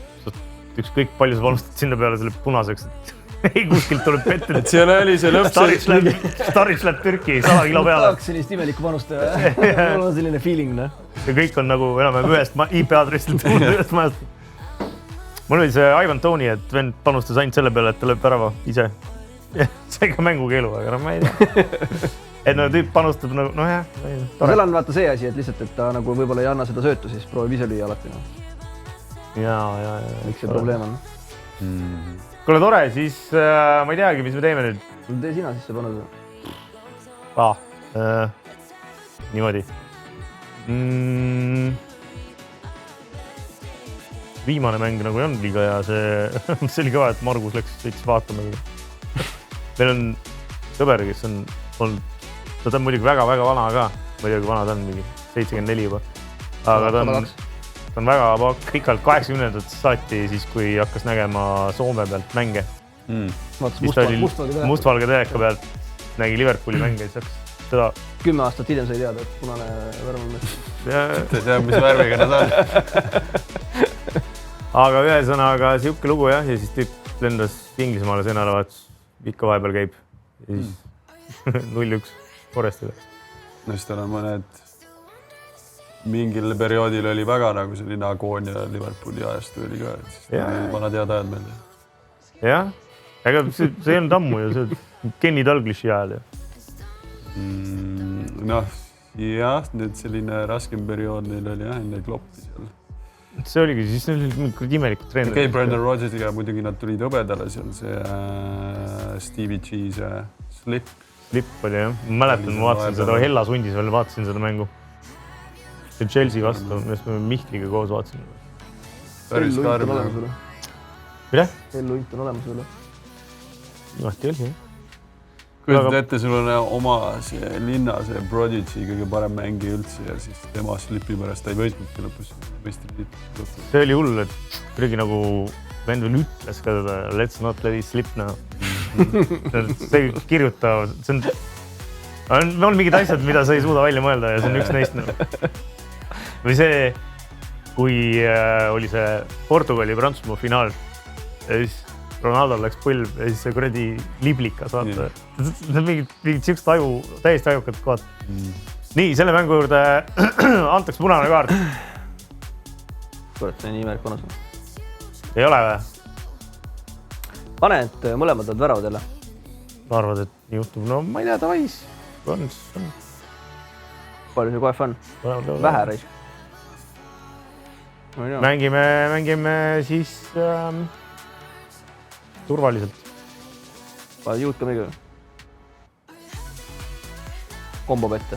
ükskõik palju sa panustad sinna peale, see lööb punaseks, et ei kuskilt tuleb petted. Et seal oli see lõpp... Starits läheb Türki 100 kilo peale. Tahaks sellist imelikku panustaja. Mul on selline feeling, noh. Ja kõik on nagu enam ühest IP-aadressilt ühest majast. Mul oli see Ivan Toney, et vend panustas ainult selle peale, et ta lööb värava ise. See ka mängukeelu, aga ma ei tea. Et no tüüp panustab nagu, noh jah. Seal on vaata see asi, et lihtsalt, et ta nagu võib-olla ei anna seda söötu, siis proovib ise lüüa alati. Ja. Miks see probleem on? Kuule tore, siis ma ei teagi, mis me teeme nüüd. Tee sina siis see panus. Niimoodi. Viimane mäng nagu ei olnud liiga hea, see oli kõva, et Margus läks sõitis vaatama. Meil on sõber, kes on olnud, ta on muidugi väga-väga vana ka, ma ei tea, kui vana ta on, mingi 74 juba. Aga ta on väga pikalt 80-ndat saati siis, kui hakkas nägema Soome pealt mänge. Mustvalge teleka pealt nägi Liverpooli mänge, siis hakkas seda... 10 aastat hiljem sai teada, et punane värv on mees. Te teab, mis värviga nad on. Aga ühesõnaga siuke lugu jah, ja siis tüüp lendas Inglismaale see nädalavahetus ikka vahepeal käib ja siis 0-1 Forestiga. no siis tal on mõned, mingil perioodil oli väga nagu selline agoonia Liverpooli ajastu oli ka, et siis vanad head ajad meelde. Jah, ega see ei olnud ammu ju, see Kenny Dalglishi ajal ju. Noh, jah, nüüd selline raskem periood neil oli jah, enne Kloppi seal. See oligi, siis neil oli mingi imelikud treenerid. Okei, Brendan Rodgersiga muidugi nad tulid hõbedale seal, see Stevie G, see Slip. Slip oli jah, ma mäletan, ma vaatasin seda Hellas hundis veel, vaatasin seda mängu. See Chelsea vastu, millest me Mihkliga koos vaatasin. Päris karm. Mida? Ellu Int on olemas üle. Nimati oli jah. Kujutad ette, sul on oma see linna, see Prodigy kõige parem mängi üldse ja siis tema Slipi pärast ta ei võitnudki lõpus. See oli hull, et kuidagi nagu vend veel ütles ka teda, let's not let it slip now. See kirjutav, see on mingid asjad, mida sa ei suuda välja mõelda ja see on üks neist. Või see, kui oli see Portugali-Prantsusmaa finaal ja siis Ronaldo läks põlv ja siis see kuradi liblikas, vaata. See on mingid siuksed täiesti ajukad kohad. Nii, selle mängu juurde antaks punane kaart. Kurat, see on nii imelik vanus. Ei ole või? Pane, et mõlemad on väravad jälle. Arvad, et nii juhtub? No ma ei tea, tavais. On. Palju see kohe fun? Vähe reis. Mängime siis turvaliselt. Pane juut ka mingi. Kombo pette.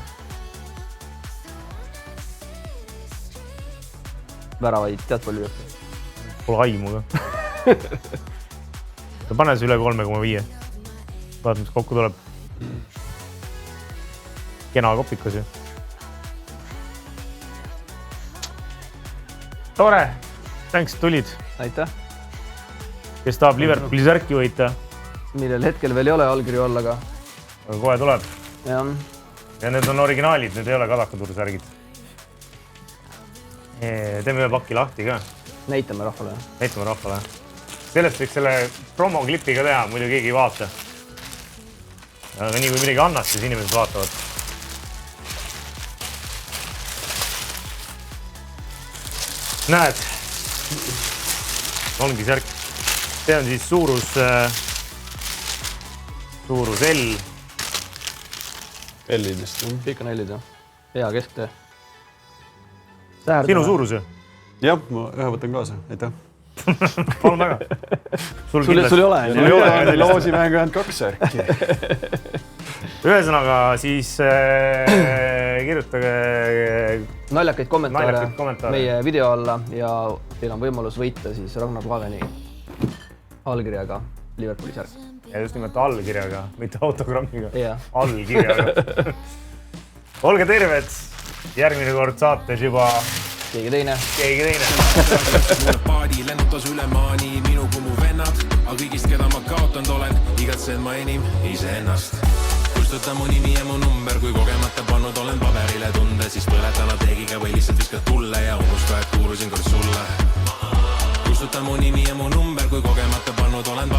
Väravaid, tead palju juht? Pole aimu ka. Pane see üle 3,5. Vaat, mis kokku tuleb. Kena kopikas ju. Tore! Thanks, tulid. Aitäh. Kes tahab Liverpooli särki võita? Millel hetkel veel ei ole allkirju all, aga kohe tuleb. jah. Ja need on originaalid, need ei ole Kadakaturu särgid. Teeme ühe pakki lahti ka. Näitame rahvale. Näitame rahvale. Sellest võiks selle promoklipi ka teha, muidu keegi ei vaata. Aga nii kui midagi annad, siis inimesed vaatavad. Näed, ongi särk. See on siis suurus L. L-idest. Kõik on L-id, jah. Hea kesktee. Sinu suurus ju? Jah, ma ühe võtan kaasa, aitäh. Palun väga. Sul ei ole. Loosimängu jäänud 2 särki. Ühesõnaga, siis kirjutage naljakaid kommentaare meie video alla ja teil on võimalus võita siis Ragnar Vageni allkirjaga Liverpooli särk. Ja just nimelt allkirjaga, mitte autogrammiga. Yeah. Allkirjaga. Olge terved, järgmine kord saates juba keegi teine. Mulle paadi lennutas üle maani minu kui mu vennad, aga kõigist, keda ma kaotanud olen, igatsen ma enim iseennast. Kustuta mu nimi ja mu number, kui kogemata pannud olen paberile tunde, siis põletana teegiga või lihtsalt viskad tulle ja unusta, et kuulusin kord sulle. Kustuta mu nimi ja mu number, kui kogemata pannud olen